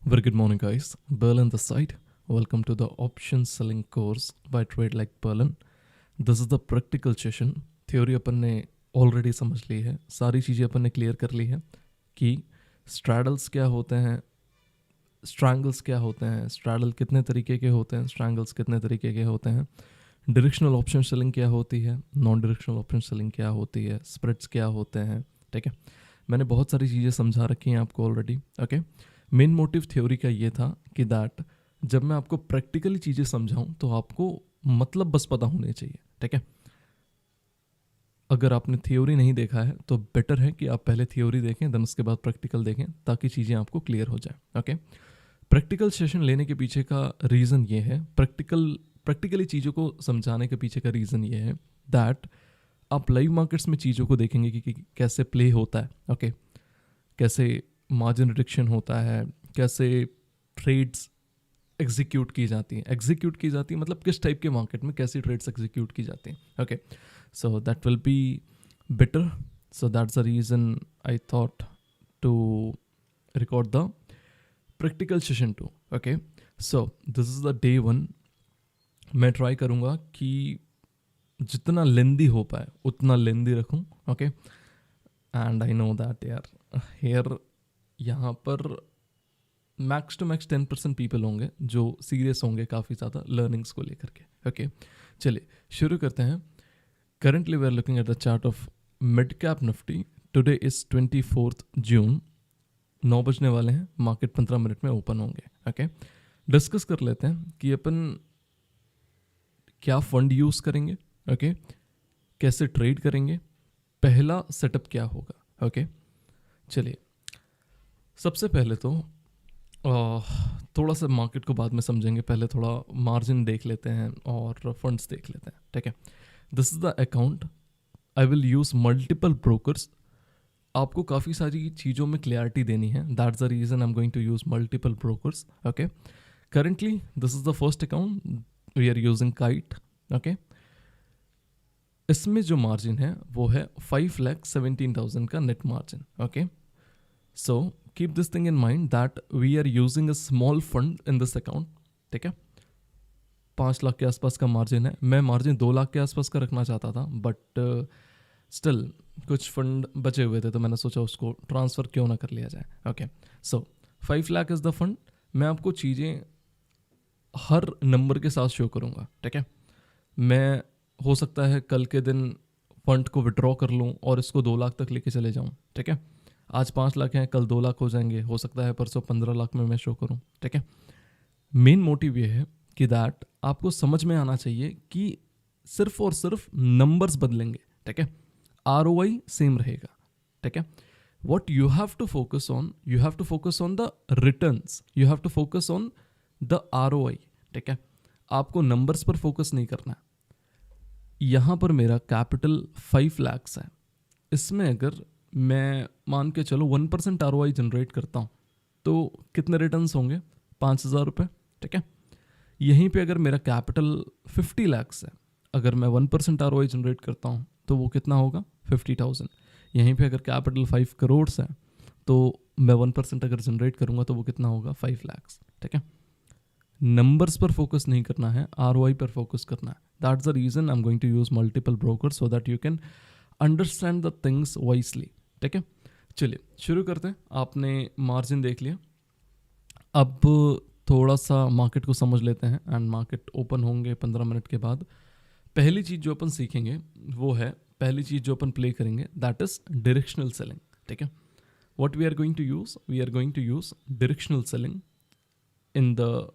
Very good morning, guys. Berlin this side. Welcome to the option selling course by Trade Like Berlin. This is the practical session. Theory अपन ने already समझ ली है, सारी चीज़ें अपन ने clear कर ली है कि स्ट्रैडल्स क्या होते हैं, स्ट्रैंगल्स क्या होते हैं, स्ट्रैडल कितने तरीके के होते हैं, स्ट्रैंगल्स कितने तरीके के होते हैं, डायरेक्शनल ऑप्शन सेलिंग क्या होती है, नॉन डायरेक्शनल ऑप्शन सेलिंग क्या होती है, स्प्रेड्स क्या होते हैं. ठीक है, मैंने बहुत सारी चीज़ें समझा रखी हैं आपको already. Okay, main motive theory का ये था कि दैट जब मैं आपको प्रैक्टिकली चीज़ें समझाऊं तो आपको मतलब बस पता होने चाहिए. ठीक है, अगर आपने थ्योरी नहीं देखा है तो बेटर है कि आप पहले थ्योरी देखें, देन उसके बाद प्रैक्टिकल देखें, ताकि चीज़ें आपको क्लियर हो जाए. ओके, प्रैक्टिकल सेशन लेने के पीछे का रीज़न ये है, प्रैक्टिकली चीज़ों को समझाने के पीछे का रीज़न ये है दैट आप लाइव मार्केट्स में चीज़ों को देखेंगे कि कैसे प्ले होता है. ओके, कैसे मार्जिन रिडक्शन होता है, कैसे ट्रेड्स एग्जीक्यूट की जाती हैं, मतलब किस टाइप के मार्केट में कैसी ट्रेड्स एग्जीक्यूट की जाती हैं. Okay, so that will be better. So that's the reason I thought to record the practical session too. Okay, so this is the day 1. मैं ट्राई करूँगा कि जितना लेंदी हो पाए उतना लेंदी रखूँ. Okay, and I know that यार हेयर यहाँ पर मैक्स टू मैक्स 10% पीपल होंगे जो सीरियस होंगे काफ़ी ज़्यादा लर्निंग्स को लेकर के. ओके, चलिए शुरू करते हैं. Currently we are looking at the chart of mid cap Nifty. Today is 24 June. 9 बजने वाले हैं, मार्केट 15 मिनट में ओपन होंगे. ओके, डिस्कस कर लेते हैं कि अपन क्या फंड यूज़ करेंगे. ओके, कैसे ट्रेड करेंगे, पहला सेटअप क्या होगा. ओके, चलिए सबसे पहले तो थोड़ा सा मार्केट को बाद में समझेंगे, पहले थोड़ा मार्जिन देख लेते हैं और फंड्स देख लेते हैं. ठीक है, this is the account. I will use multiple brokers. आपको काफ़ी सारी चीज़ों में क्लैरिटी देनी है, that's the reason I am going to use multiple brokers. Okay, currently this is the first account, we are using Kite. Okay, इसमें जो margin है वो है 5,17,000 का net margin. Okay, so keep this thing in mind that we are using a small fund in this account. ठीक है, 5 लाख के आसपास का मार्जिन है. मैं मार्जिन 2 लाख के आसपास का रखना चाहता था, बट स्टिल कुछ फंड बचे हुए थे तो मैंने सोचा उसको ट्रांसफ़र क्यों ना कर लिया जाए. Okay, so 5 lakh is the fund. मैं आपको चीज़ें हर नंबर के साथ शो करूँगा. ठीक है, मैं हो सकता है कल के दिन फंड को विड्रॉ कर लूँ और इसको 2 लाख तक लेके चले जाऊँ. ठीक है, आज 5 लाख हैं, कल 2 लाख हो जाएंगे, हो सकता है परसों 15 लाख में मैं शो करूँ. ठीक है, मेन मोटिव ये है कि दैट आपको समझ में आना चाहिए कि सिर्फ और सिर्फ नंबर्स बदलेंगे. ठीक है, ROI सेम रहेगा. ठीक है, what you have to focus on the returns, you have to focus on the ROI. ठीक है, आपको नंबर्स पर फोकस नहीं करना है. यहाँ पर मेरा कैपिटल 5 लाख है. इसमें अगर मैं मान के चलो 1% ROI जनरेट करता हूँ तो कितने रिटर्न्स होंगे? 5,000 रुपये. ठीक है, यहीं पे अगर मेरा कैपिटल 50 लाख है, अगर मैं 1% ROI जनरेट करता हूँ तो वो कितना होगा? 50,000. यहीं पे अगर कैपिटल 5 करोड़ है तो मैं 1% अगर जनरेट करूँगा तो वो कितना होगा? 5 लाख. ठीक है, नंबर्स पर फोकस नहीं करना है, ROI पर फोकस करना है. That's the reason I am going to use multiple broker so that you can understand the things wisely. ठीक है, चलिए शुरू करते हैं. आपने मार्जिन देख लिया, अब थोड़ा सा मार्केट को समझ लेते हैं. एंड मार्केट ओपन होंगे 15 मिनट के बाद. पहली चीज़ जो अपन सीखेंगे वो है, पहली चीज़ जो अपन प्ले करेंगे दैट इज़ डायरेक्शनल सेलिंग. ठीक है, what we are going to use directional selling in the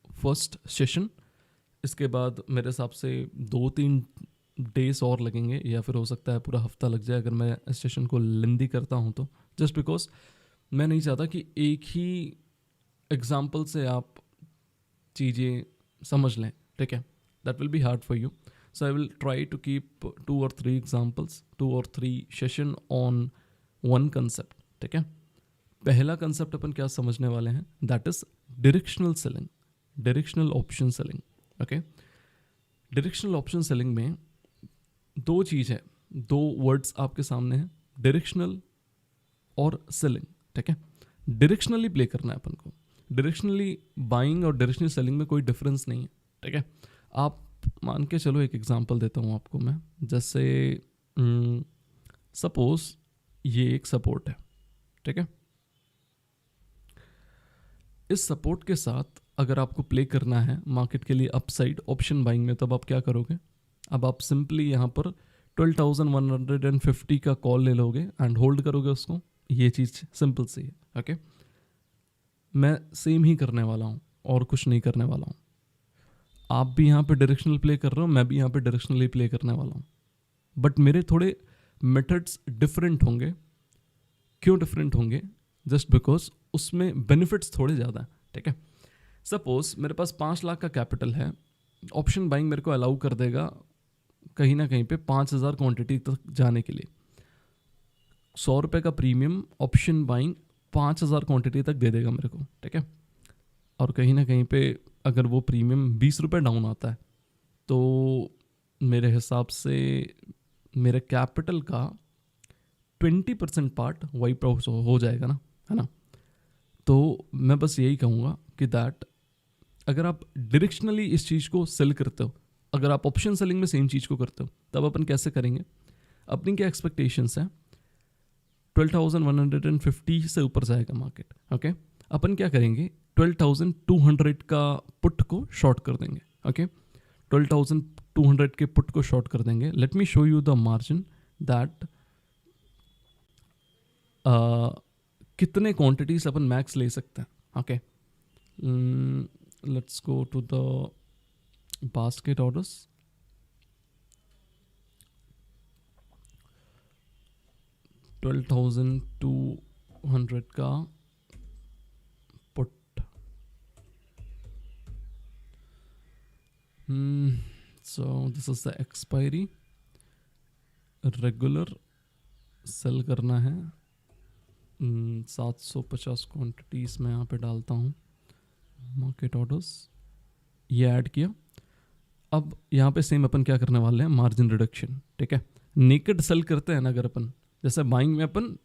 first session. इसके बाद मेरे हिसाब से 2-3 डेज और लगेंगे, या फिर हो सकता है पूरा हफ्ता लग जाए अगर मैं इस सेशन को लेंदी करता हूँ तो, जस्ट बिकॉज मैं नहीं चाहता कि एक ही एग्जाम्पल से आप चीज़ें समझ लें. ठीक है, that will be hard for you. So I will try to keep 2 or 3 examples, 2 or 3 session on one concept. ठीक है, पहला कंसेप्ट अपन क्या समझने वाले हैं, that is directional selling, directional option selling. Okay, directional option selling में 2 चीज़ है, 2 वर्ड्स आपके सामने हैं, डायरेक्शनल और सेलिंग. ठीक है, डायरेक्शनली प्ले करना है अपन को. डायरेक्शनली बाइंग और डायरेक्शनली सेलिंग में कोई डिफरेंस नहीं है, ठीक है। आप मान के चलो, एक एग्जांपल देता हूँ आपको मैं, जैसे सपोज ये एक सपोर्ट है, ठीक है। इस सपोर्ट के साथ अगर आपको प्ले करना है मार्केट के लिए अपसाइड ऑप्शन बाइंग में, तब आप क्या करोगे? अब आप सिंपली यहाँ पर 12,150 का कॉल ले लोगे एंड होल्ड करोगे उसको। ये चीज़ सिंपल सी है, ओके। मैं सेम ही करने वाला हूँ और कुछ नहीं करने वाला हूँ। आप भी यहाँ पे डायरेक्शनल प्ले कर रहे हो, मैं भी यहाँ पे डायरेक्शनली प्ले करने वाला हूँ, बट मेरे थोड़े मेथड्स डिफरेंट होंगे। क्यों डिफरेंट होंगे? जस्ट बिकॉज उसमें बेनिफिट्स थोड़े ज़्यादा हैं, ठीक है। सपोज मेरे पास 5 लाख का कैपिटल है, ऑप्शन बाइंग मेरे को अलाउ कर देगा कहीं ना कहीं पे 5,000 क्वांटिटी तक जाने के लिए। 100 रुपये का प्रीमियम ऑप्शन बाइंग 5,000 क्वांटिटी तक दे देगा मेरे को, ठीक है। और कहीं ना कहीं पे अगर वो प्रीमियम 20 रुपये डाउन आता है तो मेरे हिसाब से मेरे कैपिटल का 20% पार्ट वाइप आउट हो जाएगा ना, है ना। तो मैं बस यही कहूँगा कि दैट अगर आप डायरेक्शनली इस चीज़ को सेल करते हो, अगर आप ऑप्शन सेलिंग में सेम चीज़ को करते हो, तब अपन कैसे करेंगे? अपनी क्या एक्सपेक्टेशंस हैं? 12,150 से ऊपर जाएगा मार्केट, ओके। अपन क्या करेंगे? 12,200 का पुट को शॉर्ट कर देंगे, ओके। 12,200 के पुट को शॉर्ट कर देंगे। Let me show you the margin that कितने क्वांटिटीज अपन मैक्स ले सकते हैं, okay. Let's go to the basket orders. $12,200 का put, so this is the expiry. Regular sell करना है 750 क्वांटिटीज़ मैं यहाँ पे डालता हूँ। मार्केट ऑर्डर्स ये ऐड किया। अब यहाँ पे सेम अपन क्या करने वाले हैं? मार्जिन रिडक्शन, ठीक है। नेकेड सेल करते हैं ना अगर अपन, जैसे बाइंग में अपन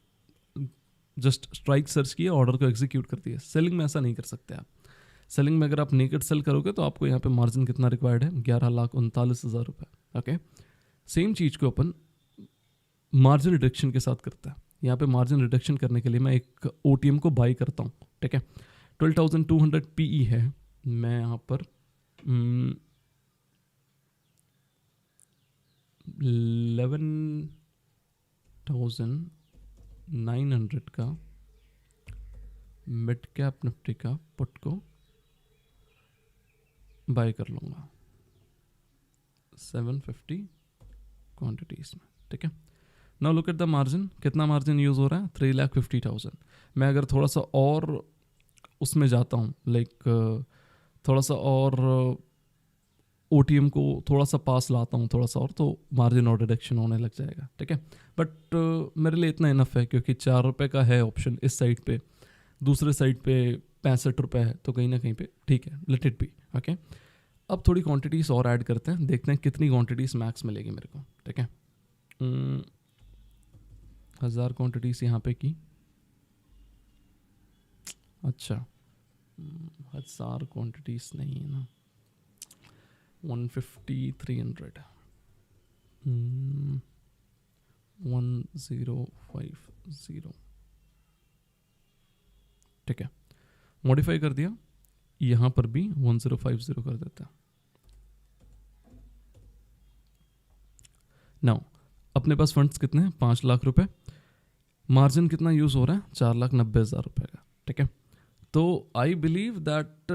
जस्ट स्ट्राइक सर्च किया, ऑर्डर को एग्जीक्यूट कर दिया। सेलिंग में ऐसा नहीं कर सकते आप। सेलिंग में अगर आप नेकेड सेल करोगे तो आपको यहाँ पे मार्जिन कितना रिक्वायर्ड है? 11,39,000 रुपये, ओके। सेम चीज़ को अपन मार्जिन रिडक्शन के साथ करता है। यहाँ पे मार्जिन रिडक्शन करने के लिए मैं एक OTM को बाई करता हूँ, ठीक है। 12,200 PE है, मैं यहाँ पर 11,900 का मिड कैप निफ्टी का पुट को बाय कर लूँगा 750 क्वांटिटीज़ में, ठीक है। Now look at the margin. कितना मार्जिन यूज़ हो रहा है? 3,50,000। मैं अगर थोड़ा सा और उसमें जाता हूँ, लाइक थोड़ा सा और OTM को थोड़ा सा पास लाता हूँ थोड़ा सा और, तो मार्जिन और रिडक्शन होने लग जाएगा, ठीक है। बट मेरे लिए इतना इनफ है, क्योंकि 4 रुपये का है ऑप्शन इस साइड पे, दूसरे साइड पे 65 रुपये है, तो कहीं ना कहीं पे ठीक है, लेट इट बी, ओके। अब थोड़ी क्वांटिटीज़ और ऐड करते हैं, देखते हैं कितनी क्वांटिटीज़ मैक्स मिलेगी मेरे को, ठीक है। 1000 क्वांटिटीज़ यहाँ पे की। अच्छा 1000 क्वांटिटीज़ नहीं है ना, 150 300 1050, ठीक है। मॉडिफाई कर दिया, यहाँ पर भी 1050 कर देता है। नाउ अपने पास फंड्स कितने हैं? 5 लाख रुपए। मार्जिन कितना यूज़ हो रहा है? 4,90,000 रुपये का, ठीक है। तो आई believe that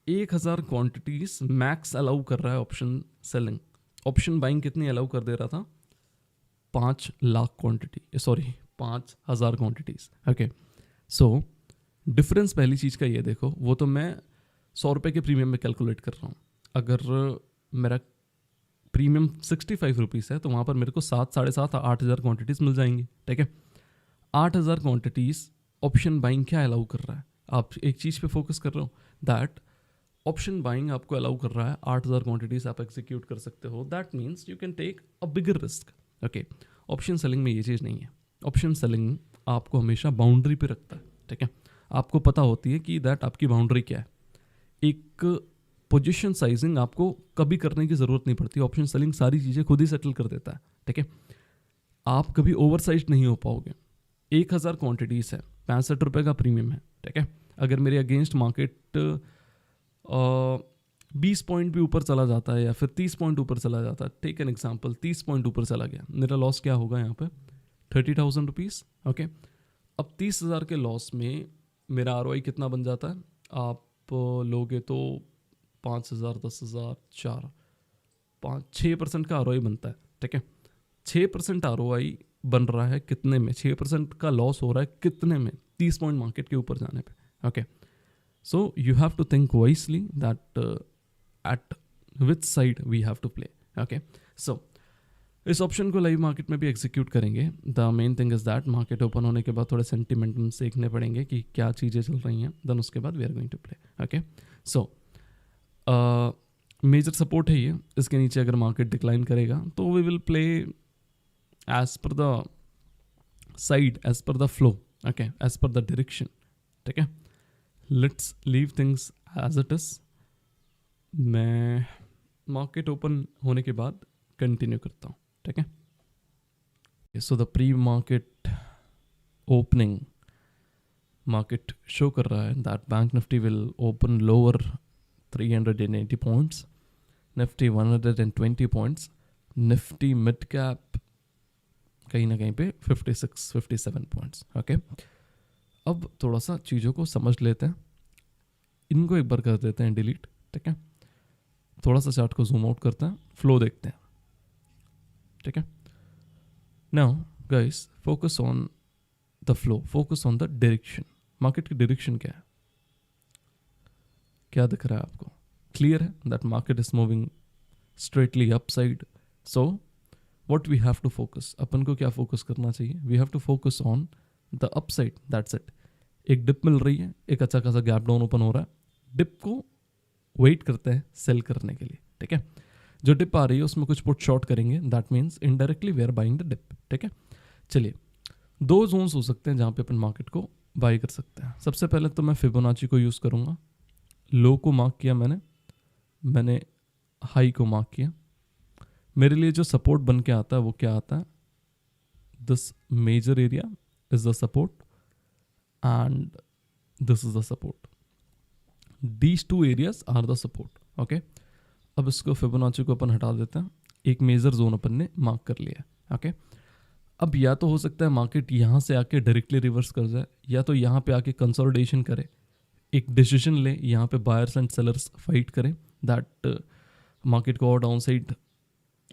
1,000 quantities max allow कर रहा है ऑप्शन सेलिंग। ऑप्शन बाइंग कितनी अलाउ कर दे रहा था? 5 lakh quantity, sorry 5,000 quantities, okay. So difference पहली चीज़ का ये देखो, वो तो मैं 100 रुपये के प्रीमियम में कैलकुलेट कर रहा हूँ। अगर मेरा प्रीमियम 65 रुपीज़ है तो वहाँ पर मेरे को 7,500-8,000 क्वांटिटीज़ मिल जाएंगी, ठीक है। 8,000 क्वांटिटीज़ ऑप्शन बाइंग क्या अलाउ कर रहा है? आप एक चीज़ पे फोकस कर रहे हो, दैट ऑप्शन बाइंग आपको अलाउ कर रहा है 8,000 क्वांटिटीज़ आप एग्जीक्यूट कर सकते हो। That means you can take a bigger risk, okay. Option selling में ये चीज़ नहीं है। ऑप्शन सेलिंग आपको हमेशा बाउंड्री पे रखता है, ठीक है। आपको पता होती है कि दैट आपकी बाउंड्री क्या है। एक पोजीशन साइजिंग आपको कभी करने की ज़रूरत नहीं पड़ती, ऑप्शन सेलिंग सारी चीज़ें खुद ही सेटल कर देता है, ठीक है। आप कभी ओवरसाइज नहीं हो पाओगे। 1000 क्वांटिटीज़ है, 65 रुपये का प्रीमियम है, ठीक है। अगर मेरे अगेंस्ट मार्केट 20 पॉइंट भी ऊपर चला जाता है या फिर 30 पॉइंट ऊपर चला जाता है, टेक एन एग्जांपल, 30 पॉइंट ऊपर चला गया, मेरा लॉस क्या होगा यहाँ पे? 30,000 रुपीज़, ओके। अब 30,000 के लॉस में मेरा ROI कितना बन जाता है? आप लोगे तो 5,000, 10,000, 4, 5, 6% का ROI बनता है, ठीक है। 6% ROI बन रहा है कितने में? 6% का लॉस हो रहा है कितने में? 30 पॉइंट मार्केट के ऊपर जाने पे, okay. So you have to think wisely that at which side we have to play, okay. So इस ऑप्शन को लाइव मार्केट में भी एग्जीक्यूट करेंगे। The main thing is that market open होने के बाद थोड़े सेंटिमेंट देखने पड़ेंगे कि क्या चीज़ें चल रही हैं, देन उसके बाद we are going to play, okay. So major support है ये, इसके नीचे अगर मार्केट डिक्लाइन करेगा तो we will play as per the side, as per the flow, okay, as per the direction, ठीक है। Let's leave things as it is. मैं मार्केट ओपन होने के बाद कंटिन्यू करता हूँ, ठीक है। So the pre market opening, market show कर रहा है that bank Nifty will open lower 380 points, Nifty 120 points, Nifty mid cap कहीं ना कहीं पे 56-57 पॉइंट्स, ओके। अब थोड़ा सा चीज़ों को समझ लेते हैं, इनको एक बार कर देते हैं डिलीट, ठीक है। थोड़ा सा चार्ट को जूम आउट करते हैं, फ्लो देखते हैं, ठीक है। Now guys, focus on the flow, focus on the direction. Market की डायरेक्शन क्या है? क्या दिख रहा है आपको? क्लियर है that market is moving straightly upside. So what we have to focus, अपन को क्या फोकस करना चाहिए? We have to focus on the upside, that's it. एक डिप मिल रही है, एक अच्छा खासा गैप डाउन ओपन हो रहा है, डिप को वेट करते हैं सेल करने के लिए, ठीक है। जो डिप आ रही है उसमें कुछ पुट शॉर्ट करेंगे, that means indirectly we are buying the dip, ठीक है। चलिए, दो जोन्स हो सकते हैं जहाँ पे अपन मार्केट को बाई कर सकते हैं। सबसे पहले तो मैं फिबोनाची को यूज़ करूँगा। लो को मार्क किया मैंने हाई को मार्क किया। मेरे लिए जो सपोर्ट बन के आता है वो क्या आता है? This major area is the support and this is the support. These two areas are the support, okay. अब इसको फिबोनाची को अपन हटा देते हैं, एक मेजर जोन अपन ने मार्क कर लिया, ओके। अब या तो हो सकता है मार्केट यहाँ से आके डायरेक्टली रिवर्स कर जाए, या तो यहाँ पे आके कंसोलिडेशन करे, एक डिसीजन ले, यहाँ पे बायर्स एंड सेलर्स फाइट करें, दैट मार्केट को और डाउन साइड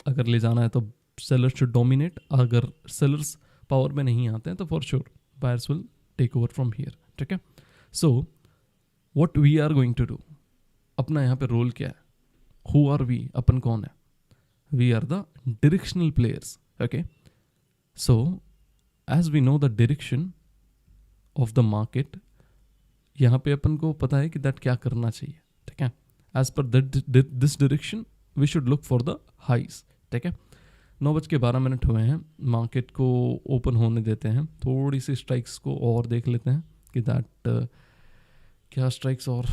अगर ले जाना है तो सेलर्स शुड डोमिनेट। अगर सेलर्स पावर में नहीं आते हैं तो for sure buyers will take over from here, ठीक है। So what we are going to do, अपना यहाँ पे रोल क्या है? हु आर वी, अपन कौन है? We are the directional players, okay. So as we know the direction of the market, यहाँ पे अपन को पता है कि दैट क्या करना चाहिए, ठीक है। As per this direction we should look for the highs, ठीक है। 9:12 हुए हैं, मार्केट को ओपन होने देते हैं, थोड़ी सी स्ट्राइक्स को और देख लेते हैं कि दैट क्या स्ट्राइक्स और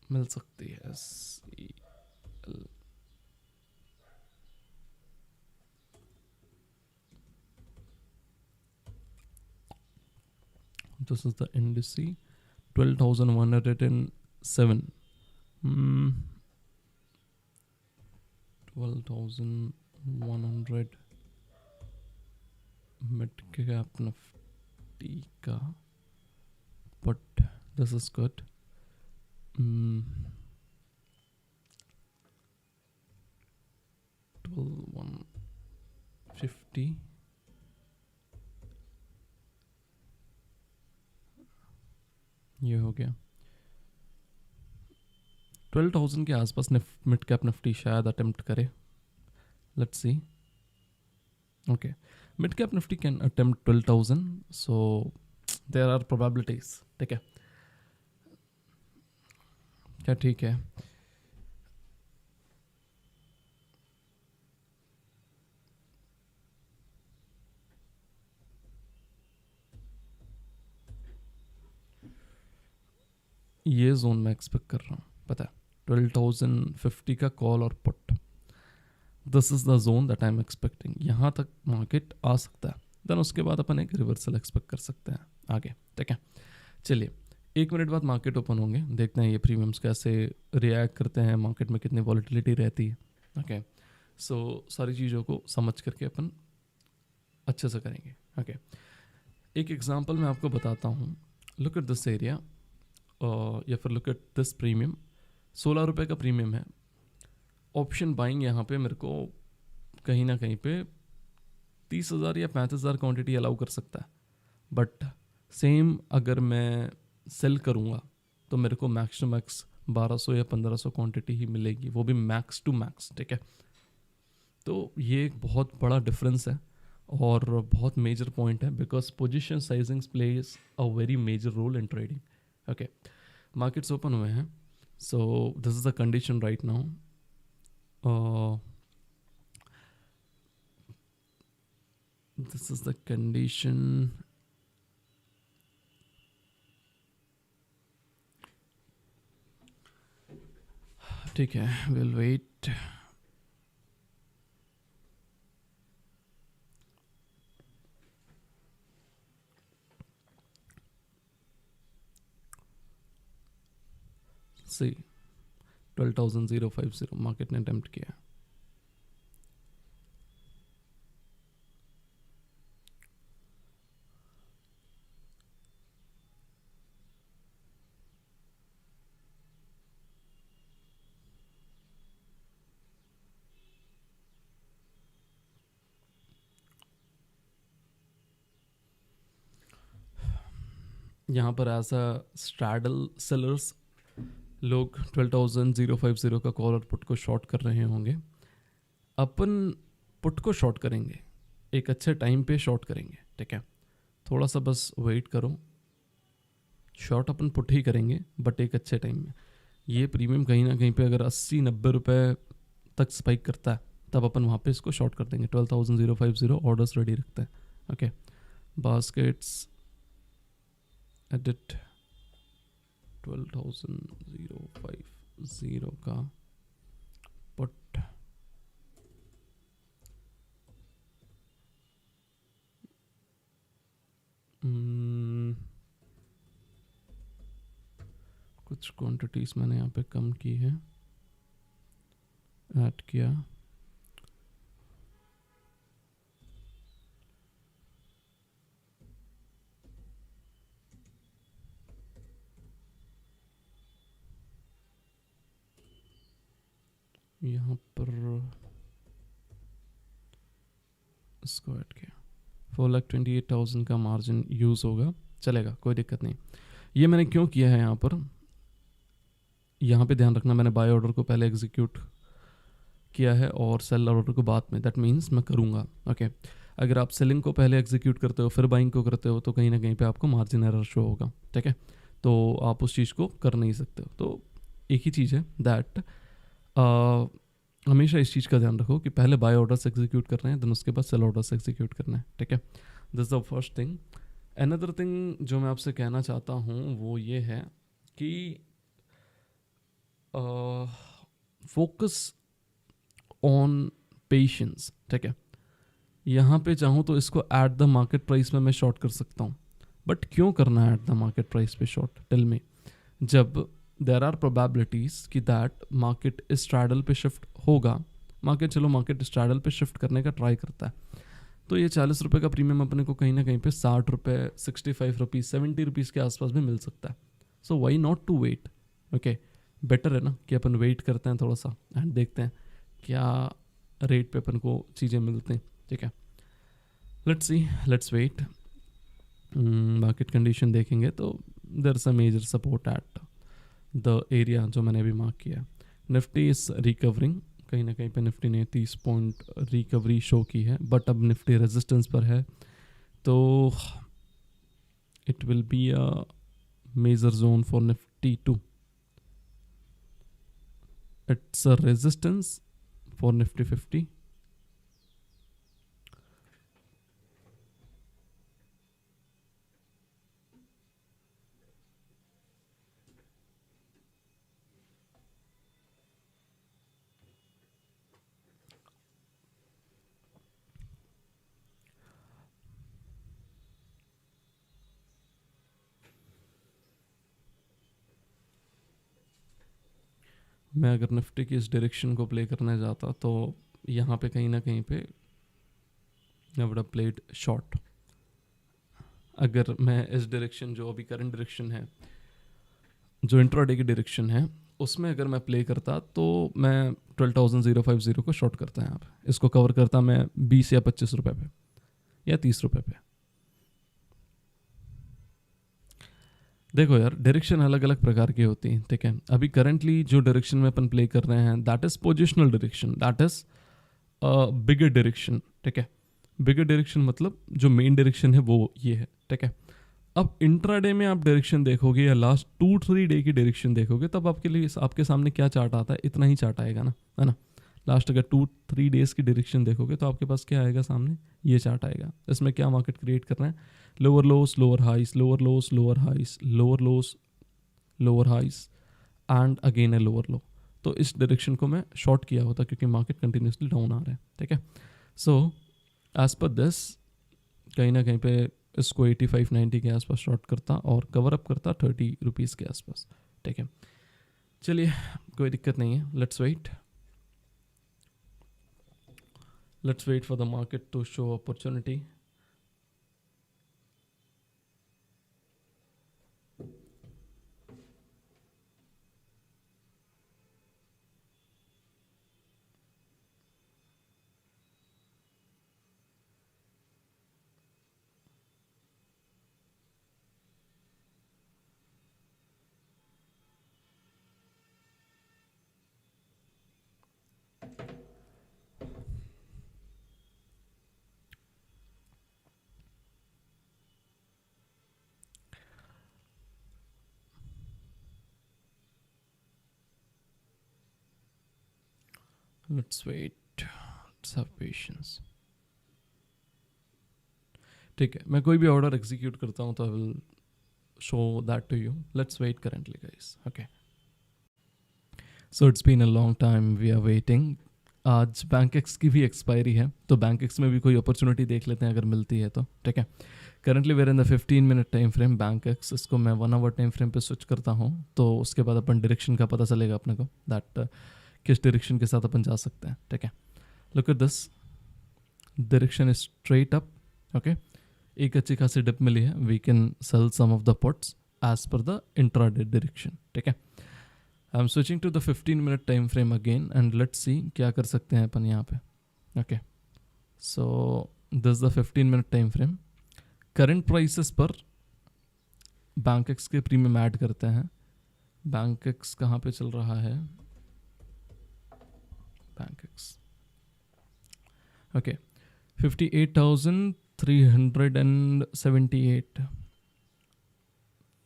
मिल सकती है। This is the indice 12,107. 12,100 mid cap nifty का, but this is good. 12,150. ये हो गया 12,000 के आसपास मिड कैप निफ्टी शायद अटेम्प्ट करे, let's see. Okay, mid cap Nifty can attempt 12,000, so there are probabilities, ठीक है। क्या ठीक है? ये जोन मैं एक्सपेक्ट कर रहा हूँ, पता है 12,050 का कॉल और put, this is the zone that I am expecting. यहाँ तक मार्केट आ सकता है, देन उसके बाद अपन एक रिवर्सल एक्सपेक्ट कर सकते हैं आगे, ठीक है। चलिए 1 मिनट बाद मार्केट ओपन होंगे, देखते हैं ये प्रीमियम्स कैसे रिएक्ट करते हैं, मार्केट में कितनी वॉलीटिलिटी रहती है। ओके, सो सारी चीज़ों को समझ करके अपन अच्छे से करेंगे। ओके, एक एग्जांपल मैं आपको बताता हूँ। लुक एट दिस एरिया, या फिर लुक एट दिस प्रीमियम, 16 रुपये का प्रीमियम है। ऑप्शन बाइंग यहाँ पे मेरे को कहीं ना कहीं पे 30,000 या 35,000 क्वांटिटी अलाउ कर सकता है, बट सेम अगर मैं सेल करूँगा तो मेरे को मैक्स टू मैक्स 1200 या 1500 क्वांटिटी ही मिलेगी, वो भी मैक्स टू मैक्स, ठीक है। तो ये एक बहुत बड़ा डिफरेंस है और बहुत मेजर पॉइंट है, because position sizing plays a very major role in trading. Okay, markets open हुए हैं, so this is the condition right now. This is the condition. ठीक है, we'll wait. See, 12,050 मार्केट ने attempt किया। यहाँ पर ऐसा स्ट्रैडल सेलर्स लोग 12,050 का कॉल और पुट को शॉर्ट कर रहे होंगे। अपन पुट को शॉर्ट करेंगे, एक अच्छे टाइम पे शॉर्ट करेंगे, ठीक है। थोड़ा सा बस वेट करो, शॉर्ट अपन पुट ही करेंगे बट एक अच्छे टाइम में। ये प्रीमियम कहीं ना कहीं पे अगर 80-90 रुपए तक स्पाइक करता है तब अपन वहाँ पे इसको शॉर्ट कर देंगे। 12,050 ऑर्डर्स रेडी रखते हैं। ओके, बास्केट्स एडिट 12,050 का पुट, कुछ क्वांटिटीज मैंने यहाँ पे कम की है, ऐड किया। यहाँ पर इसको ऐड किया। 4,28,000 का मार्जिन यूज़ होगा, चलेगा, कोई दिक्कत नहीं। ये मैंने क्यों किया है यहाँ पर, यहाँ पे ध्यान रखना, मैंने बाय ऑर्डर को पहले एग्जीक्यूट किया है और सेल ऑर्डर को बाद में, दैट मीन्स मैं करूँगा। ओके, अगर आप सेलिंग को पहले एग्जीक्यूट करते हो फिर बाइंग को करते हो तो कहीं ना कहीं पे आपको मार्जिन एरर शो होगा, ठीक है। तो आप उस चीज़ को कर नहीं सकते हो। तो एक ही चीज़ है दैट हमेशा इस चीज़ का ध्यान रखो कि पहले बाय ऑर्डर्स एग्जीक्यूट कर रहे हैं, देन उसके बाद सेल ऑर्डर्स एग्जीक्यूट करना है, ठीक है। This the first thing. Another thing जो मैं आपसे कहना चाहता हूँ वो ये है कि फोकस ऑन पेशेंस, ठीक है। यहाँ पे चाहूँ तो इसको एट द मार्केट प्राइस में मैं शॉर्ट कर सकता हूँ, बट क्यों करना है एट द मार्केट प्राइस पे शॉर्ट, टेल मी। जब देर आर प्रोबेबिलिटीज़ कि दैट मार्केट स्ट्रैडल पे शिफ्ट होगा, मार्केट स्ट्रैडल पे शिफ्ट करने का ट्राई करता है, तो ये 40 रुपये का प्रीमियम अपने को कहीं ना कहीं पे 60 रुपये, 65 रुपीज़, 70 रुपीज़ के आसपास भी मिल सकता है। So why not to wait. Okay, better है ना कि अपन वेट करते हैं थोड़ा सा एंड देखते हैं क्या रेट पे अपन को चीज़ें मिलती हैं, ठीक है। Let's see, let's wait. Market condition देखेंगे तो there is a major support at the area जो मैंने अभी मार्क किया। निफ्टी इज रिकवरिंग, कहीं ना कहीं पे निफ्टी ने 30 पॉइंट रिकवरी शो की है, बट अब निफ्टी रेजिस्टेंस पर है, तो it will be a major zone for Nifty too. It's a resistance for Nifty 50, मैं अगर निफ्टी की इस डायरेक्शन को प्ले करने जाता तो यहाँ पे कहीं ना कहीं पे I would have played short. अगर मैं इस डायरेक्शन जो अभी करंट डायरेक्शन है, जो इंट्राडे की डायरेक्शन है, उसमें अगर मैं प्ले करता तो मैं 12,050 को शॉर्ट करता यहाँ पे, इसको कवर करता मैं 20 या 25 रुपए पे या 30 रुपए पे। देखो यार, डायरेक्शन अलग अलग प्रकार की होती है, ठीक है। अभी करंटली जो डायरेक्शन में अपन प्ले कर रहे हैं that is positional direction, that is bigger direction, ठीक है। बिगर डायरेक्शन मतलब जो मेन डायरेक्शन है वो ये है, ठीक है। अब इंट्राडे में आप डायरेक्शन देखोगे या लास्ट 2-3 डे की डायरेक्शन देखोगे तब आपके लिए आपके सामने क्या चार्ट आता है, इतना ही चार्ट आएगा ना, है ना। लास्ट अगर 2-3 डेज की डायरेक्शन देखोगे तो आपके पास क्या आएगा सामने, ये चार्ट आएगा। इसमें क्या मार्केट क्रिएट कर रहे हैं, lower lows lower highs, lower lows lower highs, lower lows lower highs and again a lower low. तो इस डायरेक्शन को मैं शॉर्ट किया होता क्योंकि मार्केट कंटिन्यूसली डाउन आ रहा है, ठीक है। सो एज पर दिस कहीं ना कहीं पे इसको 85-90 के आसपास शॉर्ट करता और कवर अप करता 30 रुपीज़ के आसपास, ठीक है। चलिए, कोई दिक्कत नहीं है, let's wait for the market to show opportunity. Let's wait, let's have patience. ठीक है, मैं कोई भी ऑर्डर एग्जीक्यूट करता हूँ तो I will show that to you. Let's wait currently guys, okay. So it's been a long time we are waiting. आज Bankex की भी एक्सपायरी है तो बैंक एक्स में भी कोई अपॉर्चुनिटी देख लेते हैं अगर मिलती है तो, ठीक है। Currently where in the 15 minute time frame Bankex, इसको मैं 1 आवर टाइम फ्रेम पे स्विच करता हूँ तो उसके बाद अपन डायरेक्शन का पता चलेगा अपने को दैट किस डायरेक्शन के साथ अपन जा सकते हैं, ठीक है। Look at this, direction is straight up, okay. एक अच्छी खासी डिप मिली है, we can sell some of the puts as per the intraday direction, ठीक है। I am switching to the 15 minute time frame again and let's see क्या कर सकते हैं अपन यहाँ पे, okay. So this the 15 minute time frame, current prices पर बैंक एक्स के प्रीमियम ऐड करते हैं। बैंक एक्स कहाँ पे चल रहा है, बैंक एक्स, ओके, 58,378,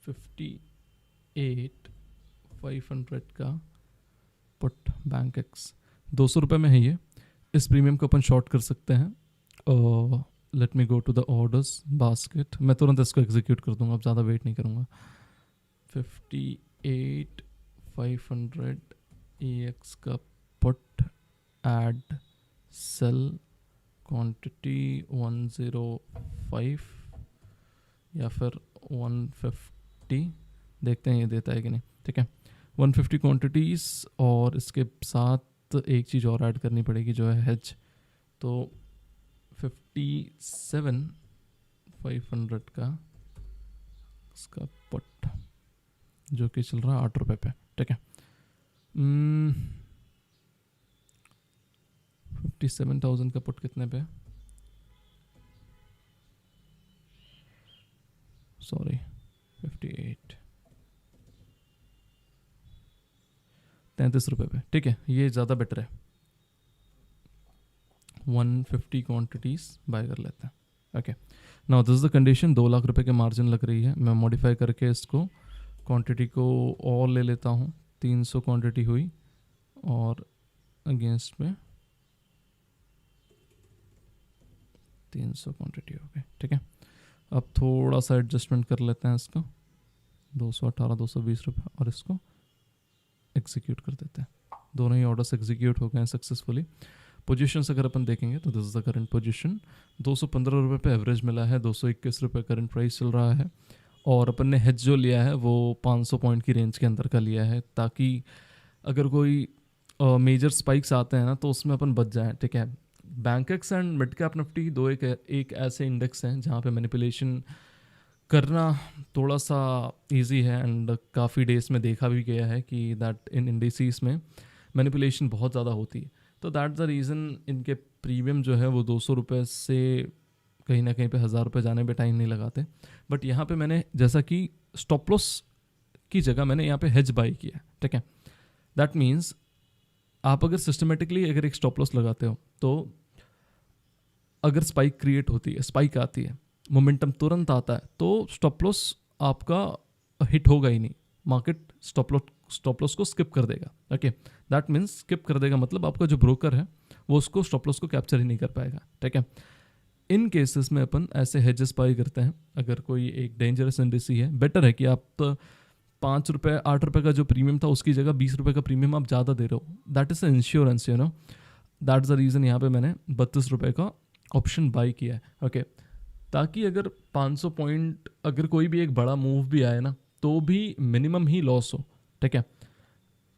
58,500 का पुट बैंक एक्स, 200 रुपये में है ये। इस प्रीमियम को अपन शॉर्ट कर सकते हैं। Let me go to the orders basket, मैं तुरंत इसको एग्जीक्यूट कर दूंगा, अब ज़्यादा वेट नहीं करूँगा। 58,500 EX का पुट एड सेल क्वांटिटी 105 या फिर 150, देखते हैं ये देता है कि नहीं, ठीक है। 150 क्वांटिटीज़ और इसके साथ एक चीज़ और ऐड करनी पड़ेगी जो है हेज, तो 57,500 का इसका पुट जो कि चल रहा है 8 रुपये पे, ठीक है। 57,000 का पुट कितने पे, सॉरी 33 रुपये पे, ठीक है। ये ज़्यादा बेटर है, 150 क्वांटिटीज़ बाय कर लेते हैं, okay. Now this is the condition, 2 lakh रुपए के मार्जिन लग रही है। मैं मॉडिफाई करके इसको क्वांटिटी को और ले लेता हूँ, 300 क्वांटिटी हुई और अगेंस्ट में 300 क्वांटिटी हो गई, ठीक है। अब थोड़ा सा एडजस्टमेंट कर लेते हैं इसको, 218 220 रुपये, और इसको एग्जीक्यूट कर देते हैं। दोनों ही ऑर्डर्स एग्जीक्यूट हो गए हैं सक्सेसफुली। पोजीशंस अगर अपन देखेंगे तो this is the current position, 215 रुपये पे एवरेज मिला है, 221 रुपये करंट प्राइस चल रहा है, और अपन ने हेज जो लिया है वो 500 पॉइंट की रेंज के अंदर का लिया है ताकि अगर कोई मेजर स्पाइक्स आते हैं ना तो उसमें अपन बच जाएं, ठीक है। Bankex and mid cap Nifty दो एक ऐसे इंडेक्स हैं जहाँ पे मैनिपुलेशन करना थोड़ा सा इजी है, एंड काफ़ी डेज में देखा भी गया है कि दैट इन इंडिसेस में मैनिपुलेशन बहुत ज़्यादा होती है। तो दैट द रीज़न इनके प्रीमियम जो है वो 200 रुपये से कहीं ना कहीं पे 1000 रुपये जाने पे टाइम नहीं लगाते। बट यहाँ पे मैंने जैसा कि स्टॉप लॉस की जगह मैंने यहाँ पे हेज बाई किया, ठीक है। दैट मीन्स आप अगर सिस्टमेटिकली अगर एक स्टॉप लॉस लगाते हो तो अगर स्पाइक क्रिएट होती है, स्पाइक आती है, मोमेंटम तुरंत आता है, तो स्टॉप लॉस आपका हिट होगा ही नहीं, मार्केट स्टॉप लॉस को स्किप कर देगा। ओके, दैट मीन्स स्किप कर देगा मतलब आपका जो ब्रोकर है वो उसको स्टॉप लॉस को कैप्चर ही नहीं कर पाएगा, ठीक है। इन केसेस में अपन ऐसे हेजेस बाई करते हैं। अगर कोई एक डेंजरस इंडेसी है, बेटर है कि आप 5 रुपये 8 रुपये का जो प्रीमियम था उसकी जगह 20 रुपये का प्रीमियम आप ज़्यादा दे रहे हो। That is insurance, you know, that is the reason यहाँ पे मैंने 32 रुपये का ऑप्शन बाई किया है। ओके, ताकि अगर 500 पॉइंट अगर कोई भी एक बड़ा मूव भी आए ना तो भी मिनिमम ही लॉस हो, ठीक है।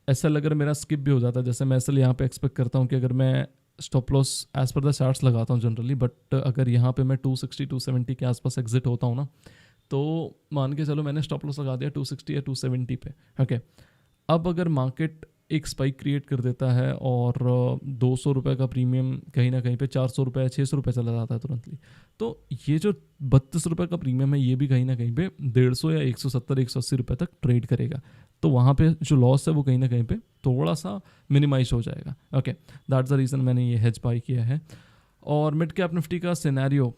एसएल अगर मेरा स्किप भी हो जाता है, जैसे मैं एसएल यहाँ पे एक्सपेक्ट करता हूँ कि अगर मैं stop loss as per the charts लगाता हूँ जनरली, बट अगर यहाँ पे मैं 260 270 के आसपास एग्जिट होता हूँ ना, तो मान के चलो मैंने स्टॉप लॉस लगा दिया 260 या 270 पे। ओके, अब अगर मार्केट एक स्पाइक क्रिएट कर देता है और 200 रुपये का प्रीमियम कहीं ना कहीं पे 400 रुपये 600 रुपये चला जाता है तुरंतली, तो ये जो 32 रुपये का प्रीमियम है ये भी कहीं ना कहीं पे 150 या 170 180 रुपये तक ट्रेड करेगा। तो वहाँ पे जो लॉस है वो कहीं ना कहीं पे थोड़ा सा मिनिमाइज हो जाएगा। ओके, दैट्स द रीज़न मैंने ये हेज बाई किया है। और मिड कैप निफ्टी का सिनेरियो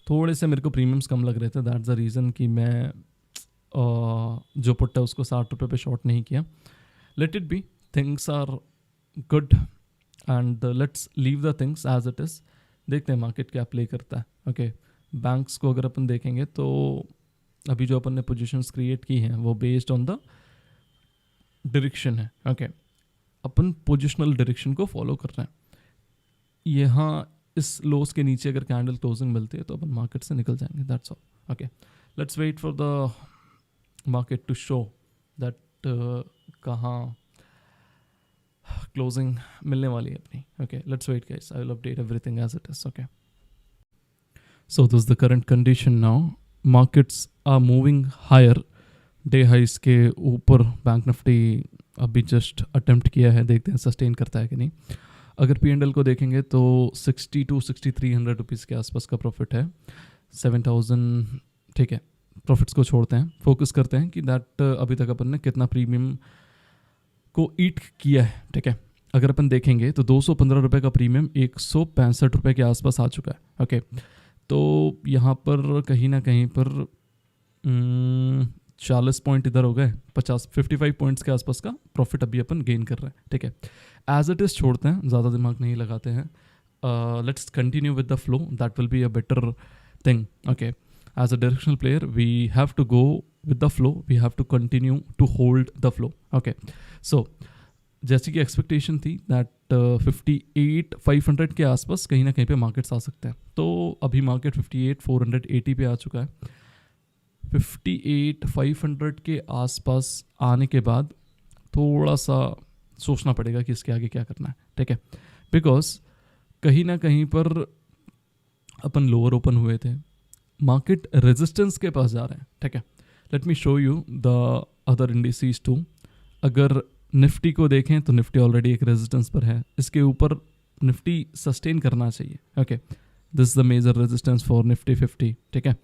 थोड़े से मेरे को प्रीमियम्स कम लग रहे थे, दैट्स द रीज़न कि मैं जो पुट है उसको 60 रुपये पे शॉर्ट नहीं किया। Let it be, things are good and let's leave the things as it is. देखते हैं मार्केट क्या प्ले करता है। ओके, बैंक्स को अगर अपन देखेंगे तो अभी जो अपन ने पोजीशंस क्रिएट की हैं वो बेस्ड ऑन द डायरेक्शन है। ओके, अपन पोजिशनल डायरेक्शन को फॉलो कर रहे हैं। यहाँ इस लोस के नीचे अगर कैंडल क्लोजिंग मिलती है तो अपन मार्केट से निकल जाएंगे, that's all. Okay, let's wait for the market to show that कहाँ क्लोजिंग मिलने वाली है अपनी। Okay, let's wait guys, I will update everything as it is. Okay, so this the current condition now, markets are moving higher, day highs के ऊपर bank Nifty अभी just attempt किया है, देखते हैं सस्टेन करता है कि नहीं। अगर P&L को देखेंगे तो 60 to 6300 रुपीज़ के आसपास का प्रॉफिट है, 7000, ठीक है। प्रॉफिट्स को छोड़ते हैं, फोकस करते हैं कि दैट अभी तक अपन ने कितना प्रीमियम को ईट किया है, ठीक है। अगर अपन देखेंगे तो 215 रुपये का प्रीमियम 165 रुपये के आसपास आ चुका है। ओके, तो यहाँ पर कहीं ना कहीं पर 40 पॉइंट इधर हो गए, 55 पॉइंट्स के आसपास का प्रॉफिट अभी अपन गेन कर रहे हैं, ठीक है। एज इट इज़ छोड़ते हैं, ज़्यादा दिमाग नहीं लगाते हैं। Let's continue with the flow, that will be a better thing. Okay, as a directional player we have to go with the flow, we have to continue to hold the flow. Okay, so जैसे कि expectation थी that 58,500 के आसपास कहीं ना कहीं पे markets आ सकते हैं, तो अभी मार्केट 58,480 पे आ चुका है। 58,500 के आसपास आने के बाद थोड़ा सा सोचना पड़ेगा कि इसके आगे क्या करना है, ठीक है। बिकॉज कहीं ना कहीं पर अपन लोअर ओपन हुए थे, मार्केट रेजिस्टेंस के पास जा रहे हैं, ठीक है। Let me show you the other indices too. अगर निफ्टी को देखें तो निफ्टी ऑलरेडी एक रेजिस्टेंस पर है, इसके ऊपर निफ्टी सस्टेन करना चाहिए। Okay, this is the major resistance for Nifty 50, ठीक है।